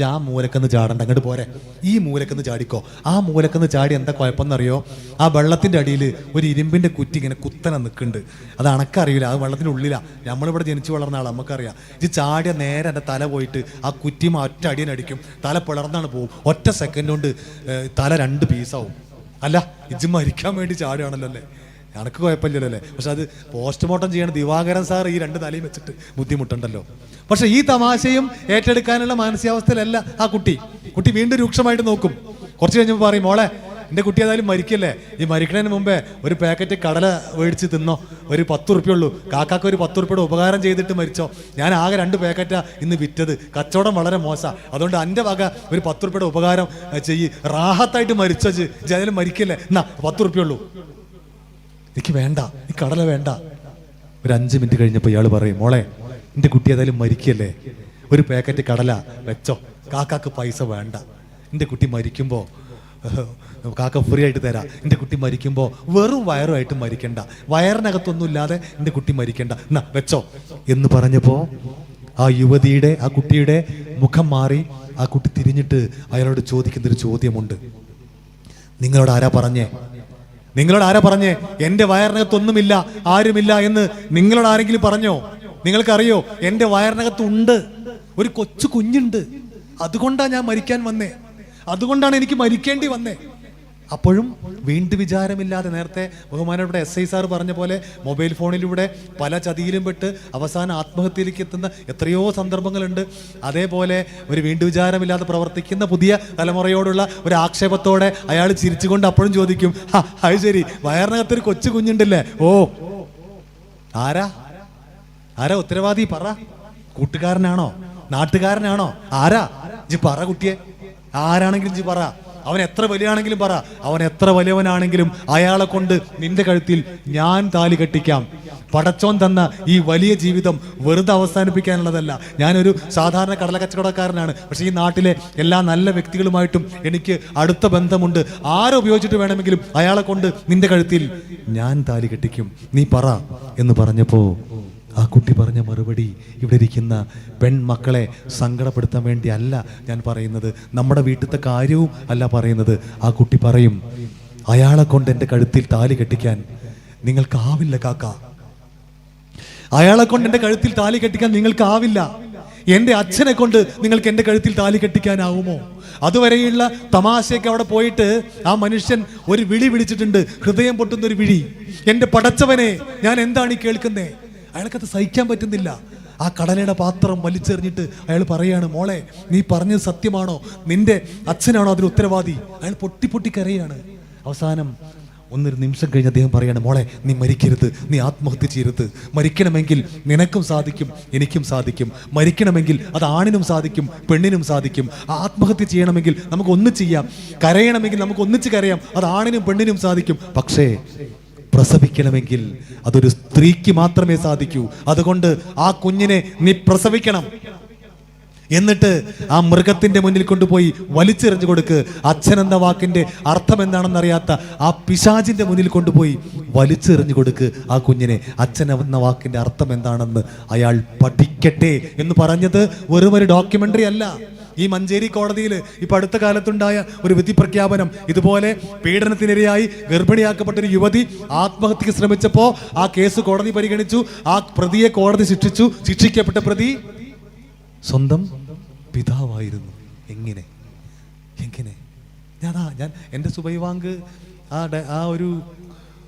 ആ മൂലക്കെന്ന് ചാടണ്ട, അങ്ങോട്ട് പോരെ, ഈ മൂലക്കെന്ന് ചാടിക്കോ. ആ മൂലക്കെന്ന് ചാടി എന്താ കുഴപ്പമെന്നറിയോ? ആ വെള്ളത്തിന്റെ അടിയിൽ ഒരു ഇരുമ്പിന്റെ കുറ്റി ഇങ്ങനെ കുത്തനെ നിൽക്കുന്നുണ്ട്. അത് അണക്കറിയില്ല, അത് വെള്ളത്തിന്റെ ഉള്ളിലാണ്. നമ്മളിവിടെ ജനിച്ചു വളർന്ന ആൾ, നമുക്കറിയാം. ഇത് ചാടിയ നേരെ എൻ്റെ തല പോയിട്ട് ആ കുറ്റിമ ഒറ്റ അടിയനടിക്കും. തല പിളർന്നാണ് പോകും. ഒറ്റ സെക്കൻഡ് കൊണ്ട് തല 2 പീസാവും. അല്ല, ഇജ്ജ് മരിക്കാൻ വേണ്ടി ചാടുകയാണല്ലോ അല്ലേ? കണക്ക് കുഴപ്പമില്ലല്ലോ അല്ലേ? പക്ഷെ അത് പോസ്റ്റ്മോർട്ടം ചെയ്യണ ദിവാകരൻ സാർ ഈ 2 തലയും വെച്ചിട്ട് ബുദ്ധിമുട്ടുണ്ടല്ലോ. പക്ഷെ ഈ തമാശയും ഏറ്റെടുക്കാനുള്ള മാനസികാവസ്ഥയിലല്ല ആ കുട്ടി. വീണ്ടും രൂക്ഷമായിട്ട് നോക്കും. കുറച്ച് കഴിഞ്ഞപ്പോൾ പറയും, മോളെ എൻ്റെ കുട്ടി ഏതായാലും മരിക്കല്ലേ, ഈ മരിക്കണതിന് മുമ്പേ ഒരു പാക്കറ്റ് കടല മേടിച്ച് തിന്നോ, ഒരു 10 ഉറുപ്പ്യ ഉള്ളൂ, കാക്കാക്ക് ഒരു 10 ഉറുപ്പ്യയുടെ ഉപകാരം ചെയ്തിട്ട് മരിച്ചോ. ഞാൻ ആകെ 2 പാക്കറ്റാ ഇന്ന് വിറ്റത്, കച്ചവടം വളരെ മോശമാണ്, അതുകൊണ്ട് എൻ്റെ വക ഒരു 10 ഉറുപ്പ്യയുടെ ഉപകാരം ചെയ്യ്, റാഹത്തായിട്ട് മരിച്ചോ, ഏതായാലും മരിക്കല്ലേ, എന്നാ 10 ഉറുപ്പ്യ ഉള്ളൂ, എനിക്ക് വേണ്ട, ഈ കടല വേണ്ട. ഒരു 5 മിനിറ്റ് കഴിഞ്ഞപ്പോൾ ഇയാൾ പറയും, മോളെ എൻ്റെ കുട്ടി ഏതായാലും മരിക്കല്ലേ, ഒരു പാക്കറ്റ് കടല വെച്ചോ, കാക്കാക്ക് പൈസ വേണ്ട, എൻ്റെ കുട്ടി മരിക്കുമ്പോൾ കാക്ക ഫ്രീ ആയിട്ട് തരാം, എൻ്റെ കുട്ടി മരിക്കുമ്പോൾ വെറും വയറുമായിട്ട് മരിക്കണ്ട, വയറിനകത്തൊന്നും ഇല്ലാതെ എൻ്റെ കുട്ടി മരിക്കണ്ട, എന്നാ വെച്ചോ എന്ന് പറഞ്ഞപ്പോൾ ആ യുവതിയുടെ, ആ കുട്ടിയുടെ മുഖം മാറി. ആ കുട്ടി തിരിഞ്ഞിട്ട് അയാളോട് ചോദിക്കുന്നൊരു ചോദ്യമുണ്ട്, നിങ്ങളോട് ആരാ പറഞ്ഞേ? നിങ്ങളോട് ആരാ പറഞ്ഞേ എൻ്റെ വയറിനകത്തൊന്നുമില്ല, ആരുമില്ല എന്ന്? നിങ്ങളോട് ആരെങ്കിലും പറഞ്ഞോ? നിങ്ങൾക്കറിയോ എൻ്റെ വയറിനകത്തുണ്ട് ഒരു കൊച്ചു കുഞ്ഞുണ്ട്, അതുകൊണ്ടാണ് ഞാൻ മരിക്കാൻ വന്നേ, അതുകൊണ്ടാണ് എനിക്ക് മരിക്കേണ്ടി വന്നേ. അപ്പോഴും വീണ്ടും വിചാരമില്ലാതെ, നേരത്തെ ബഹുമാനപ്പെട്ട SI സാർ പറഞ്ഞ പോലെ മൊബൈൽ ഫോണിലൂടെ പല ചതിയിലും പെട്ട് അവസാനം ആത്മഹത്യയിലേക്ക് എത്തുന്ന എത്രയോ സന്ദർഭങ്ങളുണ്ട്. അതേപോലെ ഒരു വീണ്ടും വിചാരമില്ലാതെ പ്രവർത്തിക്കുന്ന പുതിയ തലമുറയോടുള്ള ഒരു ആക്ഷേപത്തോടെ അയാൾ ചിരിച്ചുകൊണ്ട് അപ്പോഴും ചോദിക്കും, അത് ശരി, വയറിനകത്തൊരു കൊച്ചു കുഞ്ഞുണ്ടല്ലേ, ഓ ആരാ ആരാ ഉത്തരവാദി പറ? കൂട്ടുകാരനാണോ, നാട്ടുകാരനാണോ, ആരാ? ജി പറ കുട്ടിയെ, ആരാണെങ്കിലും ജി പറ. അവൻ എത്ര വലിയാണെങ്കിലും പറ, അവൻ എത്ര വലിയവനാണെങ്കിലും അയാളെ കൊണ്ട് നിന്റെ കഴുത്തിൽ ഞാൻ താലി കെട്ടിക്കാം. പടച്ചോൻ തന്ന ഈ വലിയ ജീവിതം വെറുതെ അവസാനിപ്പിക്കാനുള്ളതല്ല. ഞാനൊരു സാധാരണ കടല കച്ചവടക്കാരനാണ്, പക്ഷേ ഈ നാട്ടിലെ എല്ലാ നല്ല വ്യക്തികളുമായിട്ടും എനിക്ക് അടുത്ത ബന്ധമുണ്ട്. ആരെ ഉപയോഗിച്ചിട്ട് വേണമെങ്കിലും അയാളെ കൊണ്ട് നിന്റെ കഴുത്തിൽ ഞാൻ താലി കെട്ടിക്കും, നീ പറ എന്ന് പറഞ്ഞപ്പോ ആ കുട്ടി പറഞ്ഞ മറുപടി, ഇവിടെ ഇരിക്കുന്ന പെൺമക്കളെ സങ്കടപ്പെടുത്താൻ വേണ്ടി അല്ല ഞാൻ പറയുന്നത്, നമ്മുടെ വീട്ടിലത്തെ കാര്യവും അല്ല പറയുന്നത്. ആ കുട്ടി പറയും, അയാളെ കൊണ്ട് എൻ്റെ കഴുത്തിൽ താലി കെട്ടിക്കാൻ നിങ്ങൾക്കാവില്ല കാക്ക, അയാളെ കൊണ്ട് എൻ്റെ കഴുത്തിൽ താലി കെട്ടിക്കാൻ നിങ്ങൾക്കാവില്ല. എൻ്റെ അച്ഛനെ കൊണ്ട് നിങ്ങൾക്ക് എൻ്റെ കഴുത്തിൽ താലി കെട്ടിക്കാനാവുമോ? അതുവരെയുള്ള തമാശയൊക്കെ അവിടെ പോയിട്ട് ആ മനുഷ്യൻ ഒരു വിളി വിളിച്ചിട്ടുണ്ട്, ഹൃദയം പൊട്ടുന്ന ഒരു വിളി, എൻ്റെ പടച്ചവനെ ഞാൻ എന്താണ് ഈ കേൾക്കുന്നേ? അയാൾക്കത് സഹിക്കാൻ പറ്റുന്നില്ല. ആ കടലയുടെ പാത്രം വലിച്ചെറിഞ്ഞിട്ട് അയാൾ പറയാണ്, മോളെ നീ പറഞ്ഞത് സത്യമാണോ? നിന്റെ അച്ഛനാണോ അതിന് ഉത്തരവാദി? അയാൾ പൊട്ടി പൊട്ടി കരയാണ്. അവസാനം ഒന്നൊരു നിമിഷം കഴിഞ്ഞ് അദ്ദേഹം പറയാണ്, മോളെ നീ മരിക്കരുത്, നീ ആത്മഹത്യ ചെയ്യരുത്. മരിക്കണമെങ്കിൽ നിനക്കും സാധിക്കും, എനിക്കും സാധിക്കും. മരിക്കണമെങ്കിൽ അത് ആണിനും സാധിക്കും, പെണ്ണിനും സാധിക്കും. ആത്മഹത്യ ചെയ്യണമെങ്കിൽ നമുക്ക് ഒന്നിച്ച് ചെയ്യാം, കരയണമെങ്കിൽ നമുക്ക് ഒന്നിച്ച് കരയാം, അത് ആണിനും പെണ്ണിനും സാധിക്കും. പക്ഷേ പ്രസവിക്കണമെങ്കിൽ അതൊരു സ്ത്രീക്ക് മാത്രമേ സാധിക്കൂ. അതുകൊണ്ട് ആ കുഞ്ഞിനെ നീ പ്രസവിക്കണം. എന്നിട്ട് ആ മൃഗത്തിന്റെ മുന്നിൽ കൊണ്ടുപോയി വലിച്ചെറിഞ്ഞു കൊടുക്ക്. അച്ഛൻ എന്ന വാക്കിന്റെ അർത്ഥം എന്താണെന്നറിയാത്ത ആ പിശാചിന്റെ മുന്നിൽ കൊണ്ടുപോയി വലിച്ചെറിഞ്ഞു കൊടുക്ക് ആ കുഞ്ഞിനെ. അച്ഛൻ എന്ന വാക്കിന്റെ അർത്ഥം എന്താണെന്ന് അയാൾ പഠിക്കട്ടെ എന്ന് പറഞ്ഞത് വെറും ഒരു ഡോക്യുമെന്ററി അല്ല. ഈ മഞ്ചേരി കോടതിയിൽ ഇപ്പൊ അടുത്ത കാലത്തുണ്ടായ ഒരു വിധി പ്രഖ്യാപനം, ഇതുപോലെ പീഡനത്തിനിരയായി ഗർഭിണിയാക്കപ്പെട്ട ഒരു യുവതി ആത്മഹത്യക്ക് ശ്രമിച്ചപ്പോ ആ കേസ് കോടതി പരിഗണിച്ചു. ആ പ്രതിയെ കോടതി ശിക്ഷിച്ചു. ശിക്ഷിക്കപ്പെട്ട പ്രതി സ്വന്തം പിതാവായിരുന്നു. എങ്ങനെ എങ്ങനെ ഞാൻ എൻ്റെ സുബൈവാങ്ക് ആ ഒരു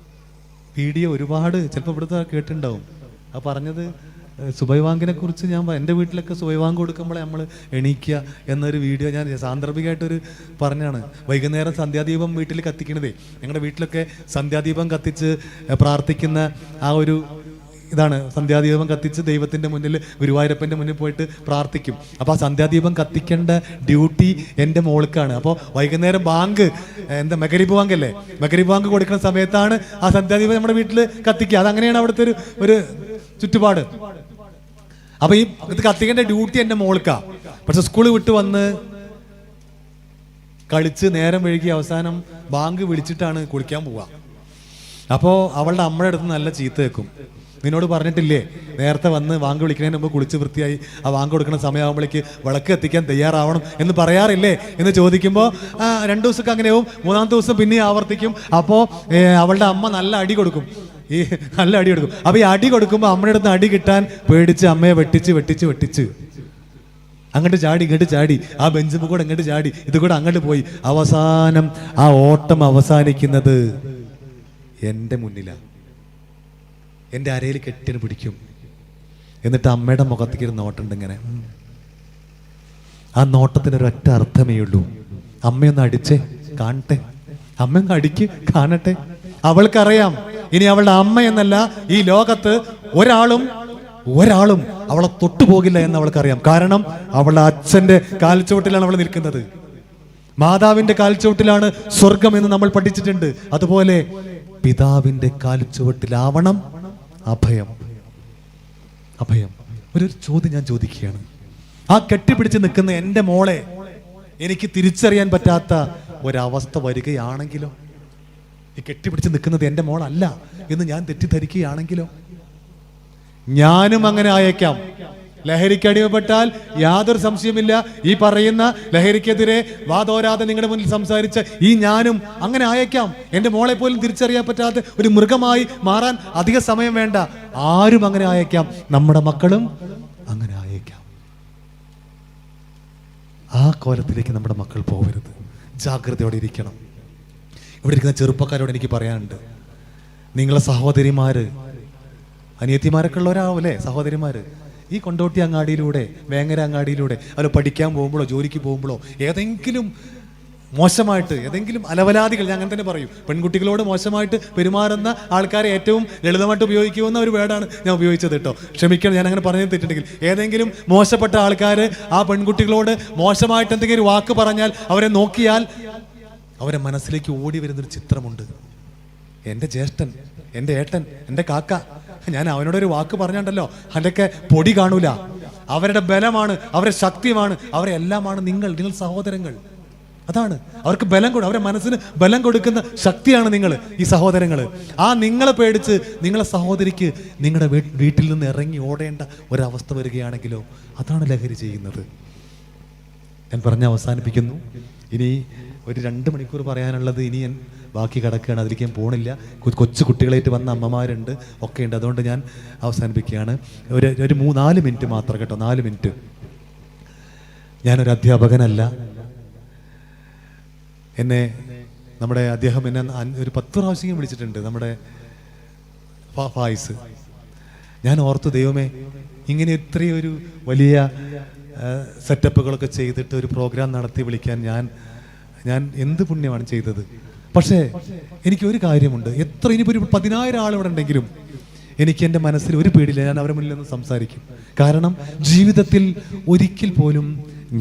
വീഡിയോ ഒരുപാട് ചിലപ്പോൾ ഇവിടുത്തെ കേട്ടിട്ടുണ്ടാവും. ആ പറഞ്ഞത് സുബൈവാങ്കിനെ കുറിച്ച് ഞാൻ എൻ്റെ വീട്ടിലൊക്കെ സുബൈവാങ്ക് കൊടുക്കുമ്പോഴേ നമ്മൾ എണീക്കുക എന്നൊരു വീഡിയോ ഞാൻ സാന്ദർഭികമായിട്ടൊരു പറഞ്ഞാണ്. വൈകുന്നേരം സന്ധ്യാദീപം വീട്ടിൽ കത്തിക്കണതേ, ഞങ്ങളുടെ വീട്ടിലൊക്കെ സന്ധ്യാദീപം കത്തിച്ച് പ്രാർത്ഥിക്കുന്ന ആ ഒരു ഇതാണ്. സന്ധ്യാദീപം കത്തിച്ച് ദൈവത്തിൻ്റെ മുന്നിൽ, ഗുരുവായൂരപ്പൻ്റെ മുന്നിൽ പോയിട്ട് പ്രാർത്ഥിക്കും. അപ്പോൾ ആ സന്ധ്യാദീപം കത്തിക്കേണ്ട ഡ്യൂട്ടി എൻ്റെ മോൾക്കാണ്. അപ്പോൾ വൈകുന്നേരം ബാങ്ക്, എന്താ മഗ്‌രിബ് ബാങ്ക് അല്ലേ, മഗ്‌രിബ് ബാങ്ക് കൊടുക്കുന്ന സമയത്താണ് ആ സന്ധ്യാദീപം നമ്മുടെ വീട്ടിൽ കത്തിക്കുക. അതങ്ങനെയാണ് അവിടുത്തെ ഒരു ചുറ്റുപാട്. അപ്പൊ ഈ ഇത് കത്തിക്കേണ്ട ഡ്യൂട്ടി എൻ്റെ മോൾക്കാ. പക്ഷെ സ്കൂള് വിട്ട് വന്ന് കളിച്ച് നേരം വഴുകി അവസാനം ബാങ്ക് വിളിച്ചിട്ടാണ് കുളിക്കാൻ പോവുക. അപ്പോൾ അവളുടെ അമ്മയുടെ അടുത്ത് നല്ല ചീത്ത വെക്കും. നിന്നോട് പറഞ്ഞിട്ടില്ലേ നേരത്തെ വന്ന് വാങ്ക് വിളിക്കുന്നതിന് മുമ്പ് കുളിച്ച് വൃത്തിയായി ആ വാങ്ക് കൊടുക്കുന്ന സമയമാകുമ്പോഴേക്ക് വിളക്ക് എത്തിക്കാൻ തയ്യാറാവണം എന്ന് പറയാറില്ലേ എന്ന് ചോദിക്കുമ്പോൾ 2 ദിവസമൊക്കെ അങ്ങനെയാവും. 3-ാമത്തെ ദിവസം പിന്നെ ആവർത്തിക്കും. അപ്പോൾ അവളുടെ അമ്മ നല്ല അടി കൊടുക്കും, നല്ല അടി കൊടുക്കും. അപ്പോൾ ഈ അടി കൊടുക്കുമ്പോൾ അമ്മയുടെ അടുത്ത് അടി കിട്ടാൻ പേടിച്ച് അമ്മയെ വെട്ടിച്ച് അങ്ങോട്ട് ചാടി ഇങ്ങോട്ട് ചാടി, ആ ബെഞ്ചിൽ കൂടെ ഇങ്ങോട്ട് ചാടി, ഇത് കൂടെ അങ്ങോട്ട് പോയി. അവസാനം ആ ഓട്ടം അവസാനിക്കുന്നത് എൻ്റെ മുന്നിലാണ്. എൻ്റെ അരയിൽ കെട്ടിന് പിടിക്കും. എന്നിട്ട് അമ്മയുടെ മുഖത്തേക്ക് ഒരു നോട്ടുണ്ട് ഇങ്ങനെ. ആ നോട്ടത്തിനൊരൊറ്റ അർത്ഥമേ ഉള്ളൂ, അമ്മയൊന്ന് അടിച്ചേ കാണട്ടെ, അമ്മയൊന്ന് അടിക്ക് കാണട്ടെ. അവൾക്കറിയാം ഇനി അവളുടെ അമ്മ എന്നല്ല ഈ ലോകത്ത് ഒരാളും അവളെ തൊട്ടുപോകില്ല എന്ന് അവൾക്കറിയാം. കാരണം അവളുടെ അച്ഛന്റെ കാൽച്ചുവട്ടിലാണ് അവൾ നിൽക്കുന്നത്. മാതാവിന്റെ കാൽച്ചുവട്ടിലാണ് സ്വർഗം എന്ന് നമ്മൾ പഠിച്ചിട്ടുണ്ട്. അതുപോലെ പിതാവിന്റെ കാൽച്ചുവട്ടിലാവണം അഭയം. ഒരു ചോദ്യം ഞാൻ ചോദിക്കുകയാണ്. ആ കെട്ടിപ്പിടിച്ച് നിൽക്കുന്ന എൻ്റെ മോളെ എനിക്ക് തിരിച്ചറിയാൻ പറ്റാത്ത ഒരവസ്ഥ വരികയാണെങ്കിലോ, ഈ കെട്ടിപ്പിടിച്ച് നിൽക്കുന്നത് എൻ്റെ മോളല്ല എന്ന് ഞാൻ തെറ്റിദ്ധരിക്കുകയാണെങ്കിലോ? ഞാനും അങ്ങനെ ആയേക്കാം. ലഹരിക്ക് അടിമപ്പെട്ടാൽ യാതൊരു സംശയമില്ല, ഈ പറയുന്ന ലഹരിക്കെതിരെ വാതോരാതെ നിങ്ങളുടെ മുന്നിൽ സംസാരിച്ച ഈ ഞാനും അങ്ങനെ ആയേക്കാം. എൻ്റെ മോളെ പോലും തിരിച്ചറിയാൻ പറ്റാത്ത ഒരു മൃഗമായി മാറാൻ അധിക സമയം വേണ്ട. ആരും അങ്ങനെ ആയേക്കാം. നമ്മുടെ മക്കളും അങ്ങനെ ആയേക്കാം. ആ കോലത്തിലേക്ക് നമ്മുടെ മക്കൾ പോകരുത്. ജാഗ്രതയോടെ ഇരിക്കണം. ഇവിടെ ഇരിക്കുന്ന ചെറുപ്പക്കാരോട് എനിക്ക് പറയാനുണ്ട്, നിങ്ങളെ സഹോദരിമാര്, അനിയത്തിമാരൊക്കെ ഉള്ളവരാവല്ലേ സഹോദരിമാര്, ഈ കൊണ്ടോട്ടി അങ്ങാടിയിലൂടെ, വേങ്ങര അങ്ങാടിയിലൂടെ അവർ പഠിക്കാൻ പോകുമ്പോഴോ ജോലിക്ക് പോകുമ്പോഴോ ഏതെങ്കിലും മോശമായിട്ട്, ഏതെങ്കിലും അലവലാദികൾ, ഞാൻ അങ്ങനെ തന്നെ പറയും, പെൺകുട്ടികളോട് മോശമായിട്ട് പെരുമാറുന്ന ആൾക്കാരെ ഏറ്റവും ലളിതമായിട്ട് ഉപയോഗിക്കുമെന്ന ഒരു വേർഡാണ് ഞാൻ ഉപയോഗിച്ചത് കേട്ടോ, ക്ഷമിക്കണം ഞാൻ അങ്ങനെ പറഞ്ഞു തെറ്റുണ്ടെങ്കിൽ. ഏതെങ്കിലും മോശപ്പെട്ട ആൾക്കാർ ആ പെൺകുട്ടികളോട് മോശമായിട്ട് എന്തെങ്കിലും ഒരു വാക്ക് പറഞ്ഞാൽ അവരെ നോക്കിയാൽ അവരെ മനസ്സിലേക്ക് ഓടി വരുന്നൊരു ചിത്രമുണ്ട്. എൻ്റെ ജ്യേഷ്ഠൻ, എൻ്റെ ഏട്ടൻ, എൻ്റെ കാക്ക, ഞാൻ അവനോടൊരു വാക്ക് പറഞ്ഞുണ്ടല്ലോ, അതിൻ്റെയൊക്കെ പൊടി കാണൂല. അവരുടെ ബലമാണ്, അവരുടെ ശക്തിയുമാണ്, അവരെ എല്ലാമാണ് നിങ്ങൾ സഹോദരങ്ങൾ. അതാണ് അവർക്ക് ബലം കൊടുക്കും, അവരുടെ മനസ്സിന് ബലം കൊടുക്കുന്ന ശക്തിയാണ് നിങ്ങൾ, ഈ സഹോദരങ്ങൾ. ആ നിങ്ങളെ പേടിച്ച് നിങ്ങളെ സഹോദരിക്ക് നിങ്ങളുടെ വീട്ടിൽ നിന്ന് ഇറങ്ങി ഓടേണ്ട ഒരവസ്ഥ വരികയാണെങ്കിലോ, അതാണ് ലഹരി ചെയ്യുന്നത്. ഞാൻ പറഞ്ഞ് അവസാനിപ്പിക്കുന്നു. ഇനി ഒരു 2 മണിക്കൂർ പറയാനുള്ളത് ഇനി ഞാൻ ബാക്കി കിടക്കുകയാണ്, അതിലേക്ക് ഞാൻ പോണില്ല. കൊച്ചു കുട്ടികളായിട്ട് വന്ന അമ്മമാരുണ്ട്, ഒക്കെ ഉണ്ട്. അതുകൊണ്ട് ഞാൻ അവസാനിപ്പിക്കുകയാണ്. ഒരു 4 മിനിറ്റ് മാത്രം കേട്ടോ, 4 മിനിറ്റ്. ഞാനൊരു അധ്യാപകനല്ല. എന്നെ അദ്ദേഹം എന്നെ ഒരു 10 പ്രാവശ്യം വിളിച്ചിട്ടുണ്ട്, നമ്മുടെ ഫായിസ്. ഞാൻ ഓർത്തു, ദൈവമേ, ഇങ്ങനെ ഇത്രയൊരു വലിയ സെറ്റപ്പുകളൊക്കെ ചെയ്തിട്ട് ഒരു പ്രോഗ്രാം നടത്തി വിളിക്കാൻ ഞാൻ എന്ത് പുണ്യമാണ് ചെയ്തത്. പക്ഷേ എനിക്കൊരു കാര്യമുണ്ട്, എത്ര ഇനിയിപ്പോൾ ഒരു 10,000 ആളിവിടെ ഉണ്ടെങ്കിലും എനിക്ക് എൻ്റെ മനസ്സിൽ ഒരു പേടിയില്ല, ഞാൻ അവരുടെ മുന്നിൽ നിന്ന് സംസാരിക്കും. കാരണം ജീവിതത്തിൽ ഒരിക്കൽ പോലും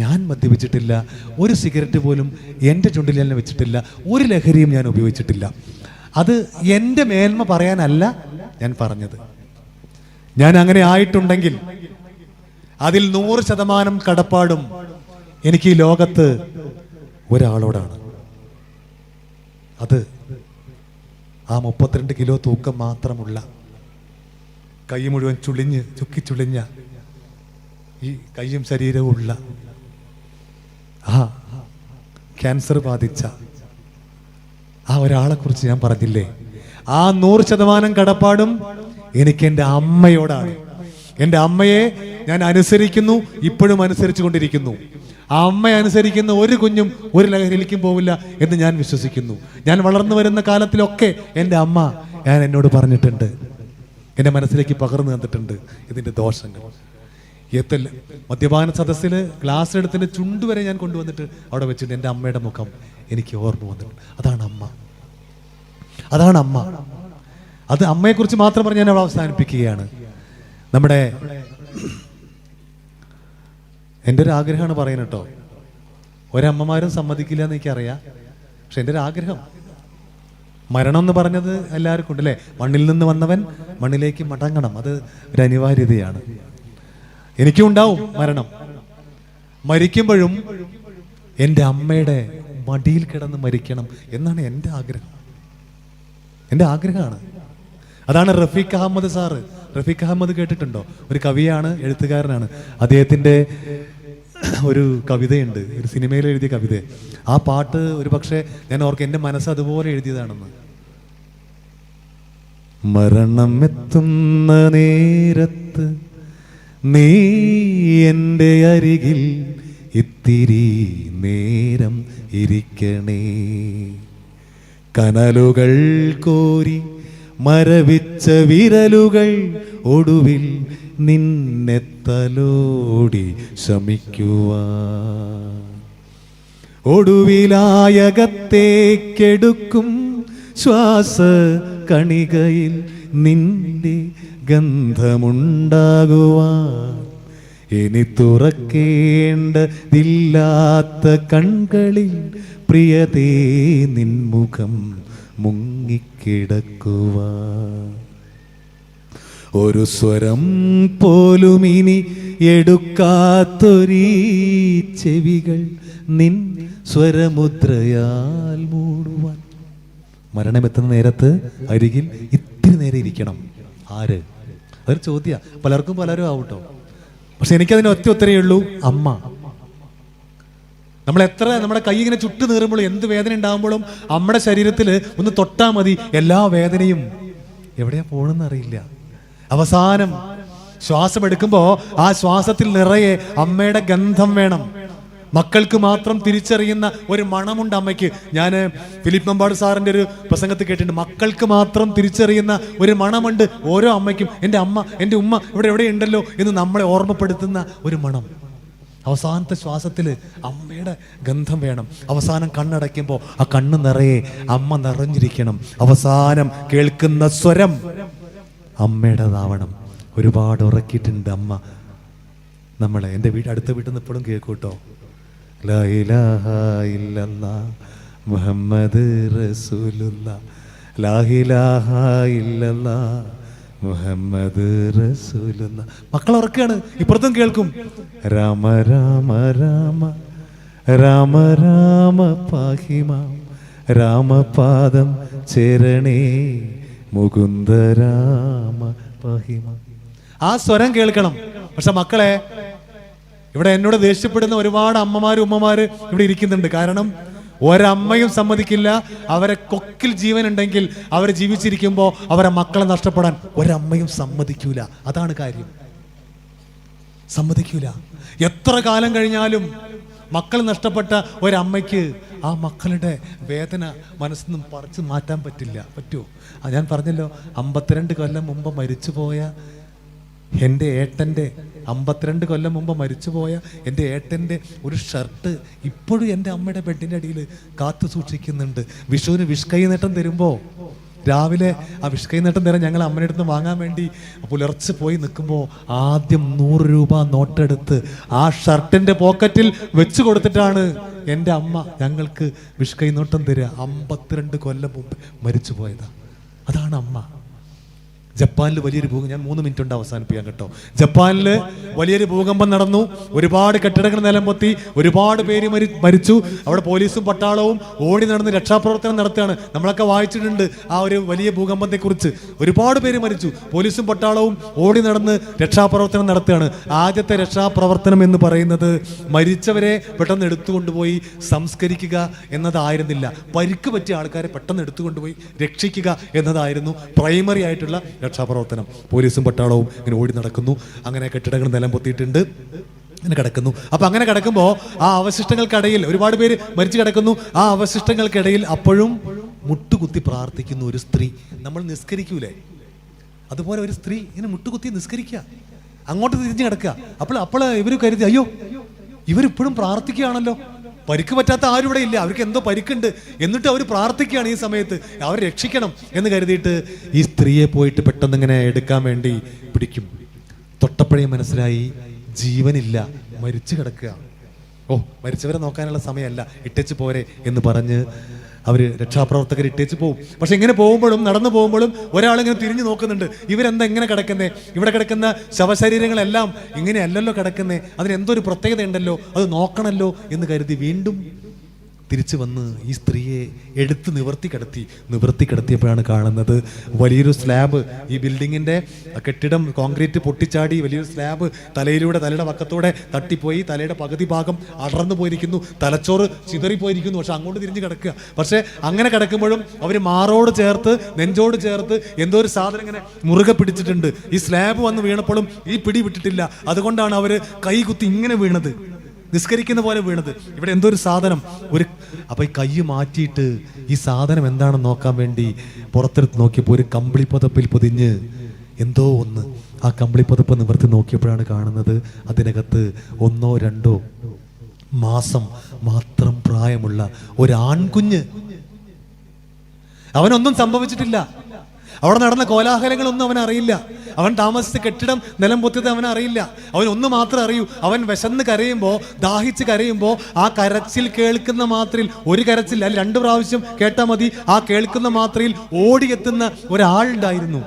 ഞാൻ മദ്യപിച്ചിട്ടില്ല, ഒരു സിഗരറ്റ് പോലും എൻ്റെ ചുണ്ടിൽ ഞാൻ വെച്ചിട്ടില്ല, ഒരു ലഹരിയും ഞാൻ ഉപയോഗിച്ചിട്ടില്ല. അത് എൻ്റെ മേന്മ പറയാനല്ല ഞാൻ പറഞ്ഞത്. ഞാൻ അങ്ങനെ ആയിട്ടുണ്ടെങ്കിൽ അതിൽ 100% കടപ്പാടും എനിക്ക് ഈ ലോകത്ത് ഒരാളോടാണ്. അത് ആ 32 കിലോ തൂക്കം മാത്രമുള്ള, കൈ മുഴുവൻ ചുക്കിച്ചുളിഞ്ഞ, ഈ കൈയും ശരീരവും ഉള്ള, ക്യാൻസർ ബാധിച്ച ആ ഒരാളെ കുറിച്ച് ഞാൻ പറഞ്ഞില്ലേ. ആ 100% കടപ്പാടും എനിക്ക് എൻ്റെ അമ്മയോടാണ്. എൻ്റെ അമ്മയെ ഞാൻ അനുസരിക്കുന്നു, ഇപ്പോഴും അനുസരിച്ചു കൊണ്ടിരിക്കുന്നു. ആ അമ്മയെ അനുസരിക്കുന്ന ഒരു കുഞ്ഞും ഒരു ലഹരിയിലേക്കും പോവില്ല എന്ന് ഞാൻ വിശ്വസിക്കുന്നു. ഞാൻ വളർന്നു വരുന്ന കാലത്തിലൊക്കെ എൻ്റെ അമ്മ എന്നോട് പറഞ്ഞിട്ടുണ്ട്, എൻ്റെ മനസ്സിലേക്ക് പകർന്നു തന്നിട്ടുണ്ട് ഇതിൻ്റെ ദോഷങ്ങൾ. മദ്യപാന സദസ്സിൽ ഗ്ലാസ്സിലെടുത്തിൻ്റെ ചുണ്ടുവരെ ഞാൻ കൊണ്ടുവന്നിട്ട് അവിടെ വെച്ചിട്ട് എൻ്റെ അമ്മയുടെ മുഖം എനിക്ക് ഓർമ്മ വന്നിട്ടുണ്ട്. അതാണ് അമ്മ, അതാണ് അമ്മ. അത് അമ്മയെക്കുറിച്ച് മാത്രം പറഞ്ഞ് ഞാൻ അവിടെ അവസാനിപ്പിക്കുകയാണ്. എൻ്റെ ഒരു ആഗ്രഹമാണ് പറയുന്നത് കേട്ടോ. ഒരമ്മമാരും സമ്മതിക്കില്ല എന്ന് എനിക്കറിയാം, പക്ഷെ എൻ്റെ ഒരു ആഗ്രഹം, മരണം എന്ന് പറഞ്ഞത് എല്ലാവർക്കും ഉണ്ടല്ലേ. മണ്ണിൽ നിന്ന് വന്നവൻ മണ്ണിലേക്ക് മടങ്ങണം, അത് ഒരു അനിവാര്യതയാണ്. എനിക്കും ഉണ്ടാവും മരണം. മരിക്കുമ്പോഴും എൻ്റെ അമ്മയുടെ മടിയിൽ കിടന്ന് മരിക്കണം എന്നാണ് എൻ്റെ ആഗ്രഹം. എൻ്റെ ആഗ്രഹമാണ്. അതാണ് റഫീഖ് അഹമ്മദ് സാറ്. റഫീഖ് അഹമ്മദ് കേട്ടിട്ടുണ്ടോ? ഒരു കവിയാണ്, എഴുത്തുകാരനാണ്. അദ്ദേഹത്തിൻ്റെ ഒരു കവിതയുണ്ട്, ഒരു സിനിമയിൽ എഴുതിയ കവിത. ആ പാട്ട് ഒരു പക്ഷേ ഞാൻ ഓർക്കും, എൻ്റെ മനസ്സ് അതുപോലെ എഴുതിയതാണെന്ന്. മരണം എത്തുന്ന നേരത്ത് നീ എൻ്റെ അരികിൽ ഇത്തിരി നേരം ഇരിക്കണേ, കനലുകൾ കോരി മരവിച്ച വിരലുകൾ ഒടുവിൽ നിന്നെ തലോടി ശമിക്കുവാൻ, ഒടുവിലായകത്തേക്കെടുക്കും ശ്വാസ കണികയിൽ നിന്റെ ഗന്ധമുണ്ടാകുവാൻ, ഇനി തുറക്കേണ്ടതില്ലാത്ത കൺകളിൽ പ്രിയതേ നിൻമുഖം മുങ്ങിക്കിടക്കുവാൻ, ഒരു സ്വരം പോലും ഇനി എടുക്കാത്തൊരീ ചെവികൾ നിൻ സ്വരമുദ്രയാൽ മൂടുവാൻ. മരണമെത്തുന്ന നേരത്ത് അരികിൽ ഇത്തിരി നേരം ഇരിക്കണം. ആര്? അതൊരു ചോദ്യ. പലർക്കും പലരും ആവട്ടോ. പക്ഷെ എനിക്കതിന് ഒറ്റ ഉത്തരവേ ഉള്ളൂ, അമ്മ. നമ്മൾ എത്ര നമ്മുടെ കൈ ഇങ്ങനെ ചുട്ടു നീറുമ്പോഴും എന്ത് വേദന ഉണ്ടാകുമ്പോഴും നമ്മുടെ ശരീരത്തിൽ ഒന്ന് തൊട്ടാൽ മതി, എല്ലാ വേദനയും എവിടെയാ പോണെന്ന് അറിയില്ല. അവസാനം ശ്വാസം എടുക്കുമ്പോൾ ആ ശ്വാസത്തിൽ നിറയെ അമ്മയുടെ ഗന്ധം വേണം. മക്കൾക്ക് മാത്രം തിരിച്ചറിയുന്ന ഒരു മണമുണ്ട് അമ്മയ്ക്ക്. ഞാൻ ഫിലിപ്പ് മമ്പാട് സാറിൻ്റെ ഒരു പ്രസംഗത്തിൽ കേട്ടിട്ടുണ്ട്, മക്കൾക്ക് മാത്രം തിരിച്ചറിയുന്ന ഒരു മണമുണ്ട് ഓരോ അമ്മയ്ക്കും. എൻ്റെ അമ്മ, എൻ്റെ ഉമ്മ ഇവിടെ എവിടെയുണ്ടല്ലോ എന്ന് നമ്മളെ ഓർമ്മപ്പെടുത്തുന്ന ഒരു മണം. അവസാനത്തെ ശ്വാസത്തിൽ അമ്മയുടെ ഗന്ധം വേണം. അവസാനം കണ്ണടയ്ക്കുമ്പോൾ ആ കണ്ണ് നിറയെ അമ്മ നിറഞ്ഞിരിക്കണം. അവസാനം കേൾക്കുന്ന സ്വരം അമ്മയുടേതാവണം. ഒരുപാട് ഉറക്കിയിട്ടുണ്ട് അമ്മ നമ്മളെ. എൻ്റെ അടുത്ത വീട്ടിൽ നിന്ന് ഇപ്പോഴും കേൾക്കൂട്ടോ, ലാ ഇലാഹ ഇല്ലല്ലാഹ് മുഹമ്മദ് റസൂലുള്ളാഹ്, ലാ ഇലാഹ ഇല്ലല്ലാഹ് മുഹമ്മദ് റസൂലുള്ളാഹ്. മക്കൾ ഉറക്കാണ്, ഇപ്പുറത്തും കേൾക്കും, രാമ രാമ രാമ രാമ രാമ പാഹിമാം രാമപാദം ചേരണേ മുകുന്ദ രാമ പാഹിമാം. ആ സ്വരം കേൾക്കണം. പക്ഷെ മക്കളെ, ഇവിടെ എന്നോട് ദേഷ്യപ്പെടുന്ന ഒരുപാട് അമ്മമാരും ഉമ്മമാര് ഇവിടെ ഇരിക്കുന്നുണ്ട്. കാരണം ഒരമ്മയും സമ്മതിക്കില്ല അവരെ കൊക്കിൽ ജീവൻ ഉണ്ടെങ്കിൽ അവർ ജീവിച്ചിരിക്കുമ്പോൾ അവരെ മക്കളെ നഷ്ടപ്പെടാൻ ഒരമ്മയും സമ്മതിക്കൂല. അതാണ് കാര്യം, സമ്മതിക്കൂല. എത്ര കാലം കഴിഞ്ഞാലും മക്കൾ നഷ്ടപ്പെട്ട ഒരമ്മയ്ക്ക് ആ മക്കളുടെ വേദന മനസ്സിൽ നിന്നും പറിച്ചു മാറ്റാൻ പറ്റില്ല. പറ്റുമോ? ഞാൻ പറഞ്ഞല്ലോ, 52 കൊല്ലം മുമ്പ് മരിച്ചുപോയ എൻ്റെ ഏട്ടൻ്റെ 52 കൊല്ലം മുമ്പ് മരിച്ചുപോയ എൻ്റെ ഏട്ടൻ്റെ ഒരു ഷർട്ട് ഇപ്പോഴും എൻ്റെ അമ്മയുടെ ബെഡിൻ്റെ അടിയിൽ കാത്തു സൂക്ഷിക്കുന്നുണ്ട്. വിഷുവിന് വിഷ്കൈ നേട്ടം തരുമ്പോൾ രാവിലെ ആ വിഷ്കൈ നേട്ടം തരാൻ ഞങ്ങൾ അമ്മയുടെ അടുത്ത് വാങ്ങാൻ വേണ്ടി പുലർച്ചെ പോയി നിൽക്കുമ്പോൾ ആദ്യം 100 രൂപ നോട്ടെടുത്ത് ആ ഷർട്ടിൻ്റെ പോക്കറ്റിൽ വെച്ച് കൊടുത്തിട്ടാണ് എൻ്റെ അമ്മ ഞങ്ങൾക്ക് വിഷ്കൈ നോട്ടം തരിക. 52 കൊല്ലം മുമ്പ് മരിച്ചു പോയതാ. അതാണ് അമ്മ. ജപ്പാനിൽ വലിയൊരു ഭൂകമ്പം, ഞാൻ 3 മിനിറ്റ് കൊണ്ട് അവസാനിപ്പിക്കാം കേട്ടോ. ജപ്പാനിൽ വലിയൊരു ഭൂകമ്പം നടന്നു. ഒരുപാട് കെട്ടിടങ്ങൾ നിലം പൊത്തി, ഒരുപാട് പേര് മരിച്ചു. അവിടെ പോലീസും പട്ടാളവും ഓടി നടന്ന് രക്ഷാപ്രവർത്തനം നടത്തുകയാണ്. നമ്മളൊക്കെ വായിച്ചിട്ടുണ്ട് ആ ഒരു വലിയ ഭൂകമ്പത്തെക്കുറിച്ച്. ഒരുപാട് പേര് മരിച്ചു. പോലീസും പട്ടാളവും ഓടി നടന്ന് രക്ഷാപ്രവർത്തനം നടത്തുകയാണ്. ആദ്യത്തെ രക്ഷാപ്രവർത്തനം എന്ന് പറയുന്നത് മരിച്ചവരെ പെട്ടെന്ന് എടുത്തുകൊണ്ടുപോയി സംസ്കരിക്കുക എന്നതായിരുന്നില്ല. പരിക്ക് പറ്റിയ ആൾക്കാരെ പെട്ടെന്ന് എടുത്തുകൊണ്ടുപോയി രക്ഷിക്കുക എന്നതായിരുന്നു പ്രൈമറി ആയിട്ടുള്ള രക്ഷാപ്രവർത്തനം. പോലീസും പട്ടാളവും ഇങ്ങനെ ഓടി നടക്കുന്നു. അങ്ങനെ കെട്ടിടങ്ങൾ നിലം പൊത്തിയിട്ടുണ്ട്, അങ്ങനെ കിടക്കുന്നു. അപ്പൊ അങ്ങനെ കിടക്കുമ്പോൾ ആ അവശിഷ്ടങ്ങൾക്കിടയിൽ ഒരുപാട് പേര് മരിച്ചു കിടക്കുന്നു. ആ അവശിഷ്ടങ്ങൾക്കിടയിൽ അപ്പോഴും മുട്ടുകുത്തി പ്രാർത്ഥിക്കുന്നു ഒരു സ്ത്രീ. നമ്മൾ നിസ്കരിക്കൂലേ, അതുപോലെ ഒരു സ്ത്രീ ഇങ്ങനെ മുട്ടുകുത്തി നിസ്കരിക്കുക, അങ്ങോട്ട് തിരിഞ്ഞു കിടക്കുക. അപ്പോൾ ഇവർ കരുതി, അയ്യോ ഇവരിപ്പോഴും പ്രാർത്ഥിക്കുകയാണല്ലോ, പരിക്ക് പറ്റാത്ത ആരും ഇവിടെ ഇല്ല, അവർക്ക് എന്തോ പരിക്കുണ്ട്, എന്നിട്ട് അവർ പ്രാർത്ഥിക്കുകയാണ് ഈ സമയത്ത്, അവർ രക്ഷിക്കണം എന്ന് കരുതിയിട്ട് ഈ സ്ത്രീയെ പോയിട്ട് പെട്ടെന്ന് ഇങ്ങനെ എടുക്കാൻ വേണ്ടി പിടിക്കും. തൊട്ടപ്പോഴേ മനസ്സിലായി ജീവനില്ല, മരിച്ചു കിടക്കുക. ഓ, മരിച്ചവരെ നോക്കാനുള്ള സമയമല്ല, ഇട്ടേച്ച് പോരെ എന്ന് പറഞ്ഞ് അവർ രക്ഷാപ്രവർത്തകർ ഇട്ടേച്ച് പോകും. പക്ഷെ ഇങ്ങനെ പോകുമ്പോഴും നടന്നു പോകുമ്പോഴും ഒരാളിങ്ങനെ തിരിഞ്ഞു നോക്കുന്നുണ്ട്, ഇവരെന്താ ഇങ്ങനെ കിടക്കുന്നേ, ഇവിടെ കിടക്കുന്ന ശവശരീരങ്ങളെല്ലാം ഇങ്ങനെയല്ലല്ലോ കിടക്കുന്നേ, അതിനെന്തൊരു പ്രത്യേകത ഉണ്ടല്ലോ, അത് നോക്കണമല്ലോ എന്ന് കരുതി വീണ്ടും തിരിച്ചു വന്ന് ഈ സ്ത്രീയെ എടുത്ത് നിവർത്തി കിടത്തിയപ്പോഴാണ് കാണുന്നത് വലിയൊരു സ്ലാബ്. ഈ ബിൽഡിങ്ങിൻ്റെ കെട്ടിടം കോൺക്രീറ്റ് പൊട്ടിച്ചാടി വലിയൊരു സ്ലാബ് തലയുടെ പക്കത്തോടെ തട്ടിപ്പോയി, തലയുടെ പകുതി ഭാഗം അടർന്നു പോയിരിക്കുന്നു, തലച്ചോറ് ചിതറിപ്പോയിരിക്കുന്നു. പക്ഷെ അങ്ങോട്ട് തിരിഞ്ഞ് കിടക്കുക. പക്ഷെ അങ്ങനെ കിടക്കുമ്പോഴും അവർ മാറോട് ചേർത്ത് നെഞ്ചോട് ചേർത്ത് എന്തോ ഒരു സാധനം ഇങ്ങനെ മുറുകെ പിടിച്ചിട്ടുണ്ട്. ഈ സ്ലാബ് വന്ന് വീണപ്പോഴും ഈ പിടി വിട്ടിട്ടില്ല. അതുകൊണ്ടാണ് അവർ കൈ കുത്തി ഇങ്ങനെ വീണത്, നിസ്കരിക്കുന്ന പോലെ വീണത്. ഇവിടെ എന്തോ ഒരു സാധനം അപ്പൊ ഈ കൈ മാറ്റിയിട്ട് ഈ സാധനം എന്താണെന്ന് നോക്കാൻ വേണ്ടി പുറത്തെടുത്ത് നോക്കിയപ്പോൾ ഒരു കമ്പിളിപ്പതപ്പിൽ പൊതിഞ്ഞ് എന്തോ ഒന്ന്. ആ കമ്പിളിപ്പതപ്പ് നിവർത്തി നോക്കിയപ്പോഴാണ് കാണുന്നത് അതിനകത്ത് 1-2 മാസം മാത്രം പ്രായമുള്ള ഒരു ആൺകുഞ്ഞ്. അവനൊന്നും സംഭവിച്ചിട്ടില്ല, അവിടെ നടന്ന കോലാഹലങ്ങളൊന്നും അവൻ അറിയില്ല, അവൻ താമസിച്ച കെട്ടിടം നിലം പൊത്തിയത് അവൻ അറിയില്ല. അവൻ ഒന്ന് മാത്രമേ അറിയൂ, അവൻ വിശന്ന് കരയുമ്പോൾ, ദാഹിച്ച് കരയുമ്പോൾ ആ കരച്ചിൽ കേൾക്കുന്ന മാത്രയിൽ, ഒരു കരച്ചിൽ അല്ല 2 പ്രാവശ്യം കേട്ടാൽ മതി, ആ കേൾക്കുന്ന മാത്രയിൽ ഓടിയെത്തുന്ന ഒരാളുണ്ടായിരുന്നു.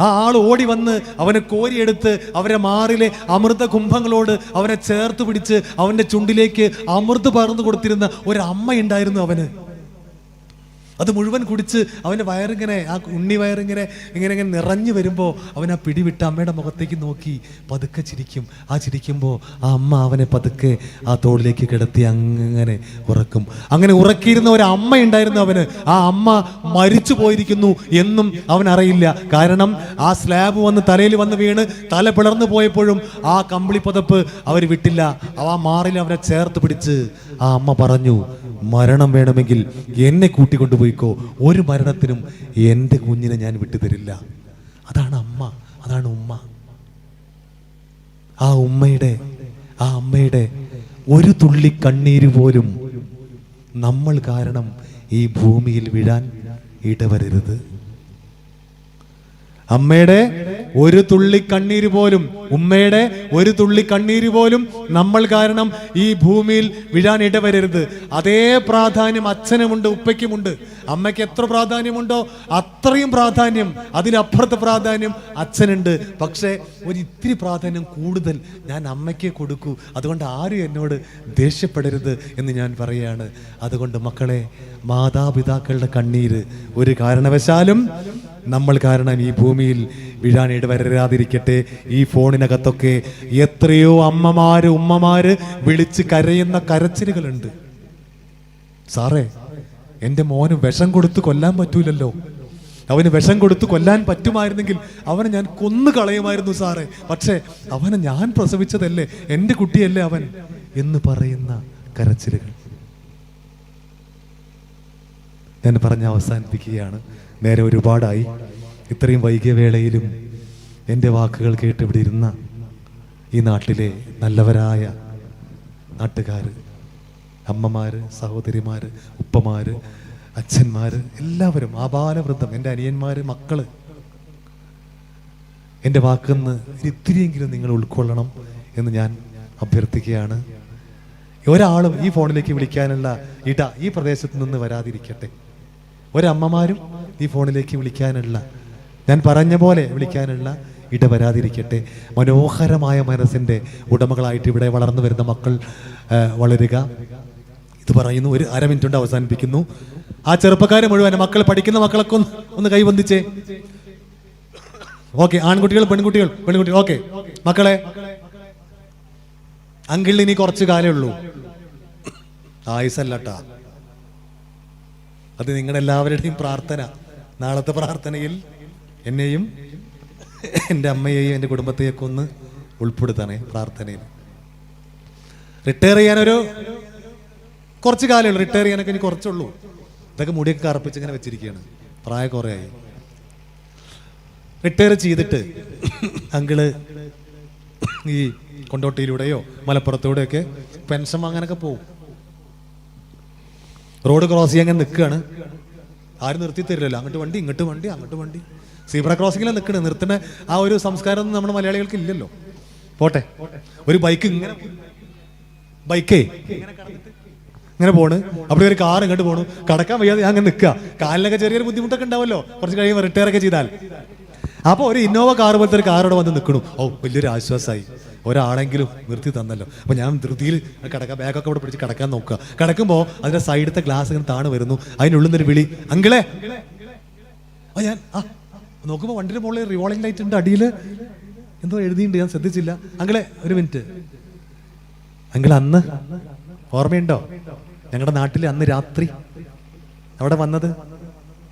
ആ ആൾ ഓടി വന്ന് അവനെ കോരിയെടുത്ത് അവരെ മാറിലെ അമൃത കുംഭങ്ങളോട് അവനെ ചേർത്ത് പിടിച്ച് അവന്റെ ചുണ്ടിലേക്ക് അമൃത് പകർന്നു കൊടുത്തിരുന്ന ഒരു അമ്മയുണ്ടായിരുന്നു അവന്. അത് മുഴുവൻ കുടിച്ച് അവൻ്റെ വയറിങ്ങനെ, ആ ഉണ്ണി വയറിങ്ങനെ ഇങ്ങനെ നിറഞ്ഞു വരുമ്പോൾ അവൻ ആ പിടിവിട്ട് അമ്മയുടെ മുഖത്തേക്ക് നോക്കി പതുക്കെ ചിരിക്കും. ആ ചിരിക്കുമ്പോൾ ആ അമ്മ അവനെ പതുക്കെ ആ തോളിലേക്ക് കിടത്തി അങ്ങനെ ഉറക്കും. അങ്ങനെ ഉറക്കിയിരുന്ന ഒരു അമ്മ ഉണ്ടായിരുന്നു അവന്. ആ അമ്മ മരിച്ചു പോയിരിക്കുന്നു എന്നും അവൻ അറിയില്ല. കാരണം ആ സ്ലാബ് വന്ന് തലയിൽ വന്ന് വീണ് തല പിളർന്നു പോയപ്പോഴും ആ കമ്പിളി പുതപ്പ് അവർ വിട്ടില്ല. ആ മാറിൽ അവനെ ചേർത്ത് പിടിച്ച് ആ അമ്മ പറഞ്ഞു, മരണം വേണമെങ്കിൽ എന്നെ കൂട്ടിക്കൊണ്ടുപോയിക്കോ, ഒരു മരണത്തിനും എൻ്റെ കുഞ്ഞിനെ ഞാൻ വിട്ടുതരില്ല. അതാണ് അമ്മ, അതാണ് ഉമ്മ. ആ അമ്മയുടെ ഒരു തുള്ളി കണ്ണീര് പോലും നമ്മൾ കാരണം ഈ ഭൂമിയിൽ വീഴാൻ ഇടവരരുത്. അമ്മയുടെ ഒരു തുള്ളി കണ്ണീര് പോലും, ഉമ്മയുടെ ഒരു തുള്ളി കണ്ണീര് പോലും നമ്മൾ കാരണം ഈ ഭൂമിയിൽ വീഴാൻ ഇടവരരുത്. അതേ പ്രാധാന്യം അച്ഛനുമുണ്ട്, ഉപ്പയ്ക്കുമുണ്ട്. അമ്മയ്ക്ക് എത്ര പ്രാധാന്യമുണ്ടോ അത്രയും പ്രാധാന്യം, അതിലപ്പുറത്തെ പ്രാധാന്യം അച്ഛനുണ്ട്. പക്ഷേ ഒരു ഇത്തിരി പ്രാധാന്യം കൂടുതൽ ഞാൻ അമ്മയ്ക്ക് കൊടുക്കൂ. അതുകൊണ്ട് ആരും എന്നോട് ദേഷ്യപ്പെടരുത് എന്ന് ഞാൻ പറയുകയാണ്. അതുകൊണ്ട് മക്കളെ, മാതാപിതാക്കളുടെ കണ്ണീര് ഒരു കാരണവശാലും നമ്മൾ കാരണം ഈ ഭൂമിയിൽ വീഴാൻ ഇടവരാതിരിക്കട്ടെ. ഈ ഫോണിനകത്തൊക്കെ എത്രയോ അമ്മമാര് ഉമ്മമാര് വിളിച്ച് കരയുന്ന കരച്ചിലുകളുണ്ട്. സാറേ, എൻ്റെ മോന് വിഷം കൊടുത്ത് കൊല്ലാൻ പറ്റൂലല്ലോ, അവന് വിഷം കൊടുത്ത് കൊല്ലാൻ പറ്റുമായിരുന്നെങ്കിൽ അവനെ ഞാൻ കൊന്നു കളയുമായിരുന്നു സാറേ, പക്ഷേ അവനെ ഞാൻ പ്രസവിച്ചതല്ലേ, എൻ്റെ കുട്ടിയല്ലേ അവൻ എന്ന് പറയുന്ന കരച്ചിലുകൾ. ഞാൻ പറഞ്ഞ് അവസാനിപ്പിക്കുകയാണ്. നേരെ ഒരുപാടായി. ഇത്രയും വൈകിയ വേളയിലും എൻ്റെ വാക്കുകൾ കേട്ട് ഇവിടെ ഇരുന്ന ഈ നാട്ടിലെ നല്ലവരായ നാട്ടുകാർ, അമ്മമാർ, സഹോദരിമാർ, ഉപ്പമാർ, അച്ഛന്മാർ, എല്ലാവരും, ആബാലവൃദ്ധം, എൻ്റെ അനിയന്മാർ, മക്കള്, എൻ്റെ വാക്കെന്ന് ഇത്തിരിയെങ്കിലും നിങ്ങൾ ഉൾക്കൊള്ളണം എന്ന് ഞാൻ അഭ്യർത്ഥിക്കുകയാണ്. ഒരാളും ഈ ഫോണിലേക്ക് വിളിക്കാനുള്ള ഈ പ്രദേശത്ത് നിന്ന് വരാതിരിക്കട്ടെ. ഒരമ്മമാരും ഈ ഫോണിലേക്ക് വിളിക്കാനുള്ള, ഞാൻ പറഞ്ഞ പോലെ വിളിക്കാനുള്ള ഇട വരാതിരിക്കട്ടെ. മനോഹരമായ മനസ്സിൻ്റെ ഉടമകളായിട്ട് ഇവിടെ വളർന്നു വരുന്ന മക്കൾ വളരുക. ഇത് പറയുന്നു. ഒരു അര മിനിറ്റ് കൊണ്ട് അവസാനിപ്പിക്കുന്നു. ആ ചെറുപ്പക്കാരെ മുഴുവൻ, മക്കൾ, പഠിക്കുന്ന മക്കളൊക്കെ ഒന്ന് കൈബന്ധിച്ചേ. ഓക്കെ, ആൺകുട്ടികൾ പെൺകുട്ടികൾ ഓക്കെ. മക്കളെ, അങ്കിളിന് ഇനി കുറച്ച് കാലേ ഉള്ളൂ, ആയുസല്ലട്ടാ. അത് നിങ്ങളെല്ലാവരുടെയും പ്രാർത്ഥന. നാളത്തെ പ്രാർത്ഥനയിൽ എന്നെയും എൻ്റെ അമ്മയെയും എൻ്റെ കുടുംബത്തെയൊക്കെ ഒന്ന് ഉൾപ്പെടുത്തണേ പ്രാർത്ഥനയിൽ. റിട്ടയർ ചെയ്യാനൊരു കുറച്ച് കാലമുള്ളൂ, റിട്ടയർ ചെയ്യാനൊക്കെ ഇനി കുറച്ചുള്ളൂ. ഇതൊക്കെ മുടിയൊക്കെ കറുപ്പിച്ച് ഇങ്ങനെ വെച്ചിരിക്കുകയാണ്, പ്രായം കുറേ ആയി. റിട്ടയർ ചെയ്തിട്ട് അങ്കിള് ഈ കൊണ്ടോട്ടിയിലൂടെയോ മലപ്പുറത്തൂടെയൊക്കെ പെൻഷൻ വാങ്ങാനൊക്കെ പോകും. റോഡ് ക്രോസ് ചെയ്യാൻ നിൽക്കുകയാണ്, ആരും നിർത്തി തരില്ലല്ലോ. അങ്ങോട്ട് വണ്ടി, ഇങ്ങോട്ട് വണ്ടി, അങ്ങോട്ട് വണ്ടി. സീബ്ര ക്രോസിങ്ങിലാണ് നിൽക്കുന്നത്. നിർത്തുന്ന ആ ഒരു സംസ്കാരം ഒന്നും നമ്മുടെ മലയാളികൾക്ക് ഇല്ലല്ലോ. പോട്ടെ, ഒരു ബൈക്ക് ഇങ്ങനെ പോണ്, അവിടെ ഒരു കാർ ഇങ്ങോട്ട് പോണു, കടക്കാൻ വയ്യാതെ ഞാൻ അങ്ങനെ നിൽക്കുക. കാലിനൊക്കെ ചെറിയൊരു ബുദ്ധിമുട്ടൊക്കെ ഉണ്ടാവല്ലോ കുറച്ച് കഴിയുമ്പോൾ റിട്ടയർ ഒക്കെ ചെയ്താൽ. അപ്പോൾ ഒരു ഇന്നോവ കാർ പോലത്തെ ഒരു കാർ ഇവിടെ വന്ന് നിൽക്കണു. ഓ, വലിയൊരു ആശ്വാസമായി, ഒരാളെങ്കിലും നിർത്തി തന്നല്ലോ. അപ്പോൾ ഞാൻ ധൃതിയിൽ കിടക്കാം, ബാഗൊക്കെ ഇവിടെ പിടിച്ച് കിടക്കാൻ നോക്കുക. കിടക്കുമ്പോൾ അതിൻ്റെ സൈഡത്തെ ഗ്ലാസ് ഇങ്ങനെ താണു വരുന്നു. അതിനുള്ളിൽ നിന്നൊരു വിളി, അങ്കിളെ. ഞാൻ നോക്കുമ്പോൾ വണ്ടിയുടെ മുകളിൽ റിവോളിംഗ് ലൈറ്റ് ഉണ്ട്, അടിയിൽ എന്തോ എഴുതിയിട്ടുണ്ട്, ഞാൻ ശ്രദ്ധിച്ചില്ല. അങ്കിളെ, ഒരു മിനിറ്റ്. അങ്കിൾ, അന്ന് ഓർമ്മയുണ്ടോ ഞങ്ങളുടെ നാട്ടിൽ അന്ന് രാത്രി അവിടെ വന്നത്?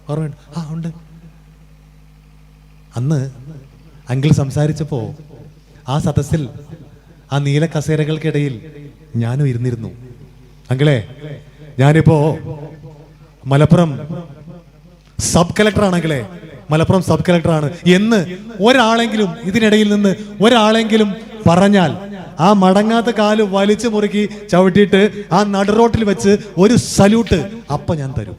ഓർമ്മയുണ്ട്? ആ, ഉണ്ട്. അന്ന് അങ്കിൾ സംസാരിച്ചപ്പോ ആ സദസ്സിൽ ആ നീല കസേരകൾക്കിടയിൽ ഞാനും ഇരുന്നിരുന്നു. അങ്കിളെ, ഞാനിപ്പോ മലപ്പുറം സബ് കളക്ടറാണെങ്കിലേ, മലപ്പുറം സബ് കളക്ടറാണ് എന്ന് ഒരാളെങ്കിലും ഇതിനിടയിൽ നിന്ന് ഒരാളെങ്കിലും പറഞ്ഞാൽ ആ മടങ്ങാത്ത കാല് വലിച്ചു മുറുക്കി ചവിട്ടിയിട്ട് ആ നടുറോട്ടിൽ വെച്ച് ഒരു സല്യൂട്ട് അപ്പൊ ഞാൻ തരും.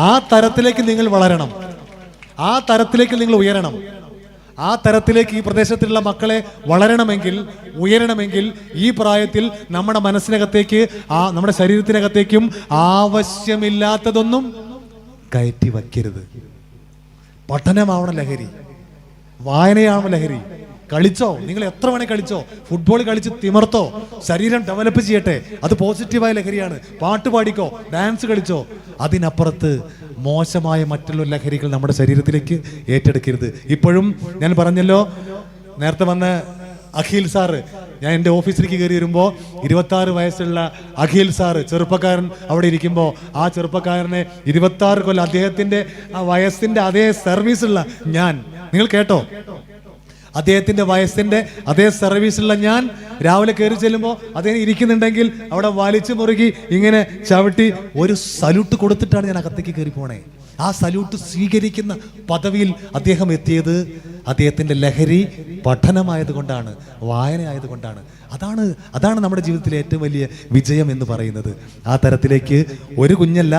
ആ തരത്തിലേക്ക് നിങ്ങൾ വളരണം, ആ തരത്തിലേക്ക് നിങ്ങൾ ഉയരണം. ആ തരത്തിലേക്ക് ഈ പ്രദേശത്തുള്ള മക്കളെ വളരണമെങ്കിൽ, ഉയരണമെങ്കിൽ ഈ പ്രായത്തിൽ നമ്മുടെ മനസ്സിനകത്തേക്ക്, നമ്മുടെ ശരീരത്തിനകത്തേക്കും ആവശ്യമില്ലാത്തതൊന്നും കയറ്റി വയ്ക്കരുത്. പഠനമാവണം ലഹരി, വായനയാവണം ലഹരി. കളിച്ചോ, നിങ്ങൾ എത്ര വേണേ കളിച്ചോ, ഫുട്ബോൾ കളിച്ച് തിമർത്തോ, ശരീരം ഡെവലപ്പ് ചെയ്യട്ടെ, അത് പോസിറ്റീവായ ലഹരിയാണ്. പാട്ട് പാടിക്കോ, ഡാൻസ് കളിച്ചോ. അതിനപ്പുറത്ത് മോശമായ മറ്റുള്ള ലഹരികൾ നമ്മുടെ ശരീരത്തിലേക്ക് ഏറ്റെടുക്കരുത്. ഇപ്പോഴും ഞാൻ പറഞ്ഞല്ലോ, നേരത്തെ വന്ന അഖിൽ സാറ്, ഞാൻ എൻ്റെ ഓഫീസിലേക്ക് കയറി വരുമ്പോൾ 26 വയസ്സുള്ള അഖിൽ സാറ് ചെറുപ്പക്കാരൻ അവിടെ ഇരിക്കുമ്പോൾ, ആ ചെറുപ്പക്കാരനെ 26 കൊല്ലം അദ്ദേഹത്തിൻ്റെ ആ വയസ്സിൻ്റെ അതേ സർവീസുള്ള ഞാൻ, നിങ്ങൾ കേട്ടോ, അദ്ദേഹത്തിൻ്റെ വയസ്സിൻ്റെ അതേ സർവീസുള്ള ഞാൻ രാവിലെ കയറി ചെല്ലുമ്പോൾ അദ്ദേഹം ഇരിക്കുന്നുണ്ടെങ്കിൽ അവിടെ വലിച്ചു മുറുകി ഇങ്ങനെ ചവിട്ടി ഒരു സല്യൂട്ട് കൊടുത്തിട്ടാണ് ഞാൻ അകത്തേക്ക് കയറി പോണേ. ആ സല്യൂട്ട് സ്വീകരിക്കുന്ന പദവിയിൽ അദ്ദേഹം എത്തിയത് അദ്ദേഹത്തിൻ്റെ ലഹരി പഠനമായതുകൊണ്ടാണ്, വായനയായതുകൊണ്ടാണ്. അതാണ് നമ്മുടെ ജീവിതത്തിലെ ഏറ്റവും വലിയ വിജയം എന്ന് പറയുന്നത്. ആ തരത്തിലേക്ക് ഒരു കുഞ്ഞല്ല,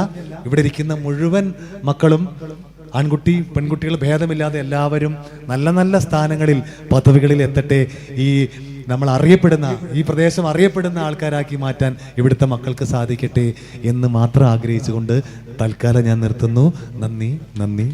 ഇവിടെ ഇരിക്കുന്ന മുഴുവൻ മക്കളും, ആൺകുട്ടി പെൺകുട്ടികൾ ഭേദമില്ലാതെ എല്ലാവരും നല്ല നല്ല സ്ഥാനങ്ങളിൽ, പദവികളിൽ എത്തട്ടെ. നമ്മൾ അറിയപ്പെടുന്ന, ഈ പ്രദേശം അറിയപ്പെടുന്ന ആൾക്കാരാക്കി മാറ്റാൻ ഇവിടുത്തെ മക്കൾക്ക് സാധിക്കട്ടെ എന്ന് മാത്രം ആഗ്രഹിച്ചുകൊണ്ട് തൽക്കാലം ഞാൻ നിർത്തുന്നു. നന്ദി.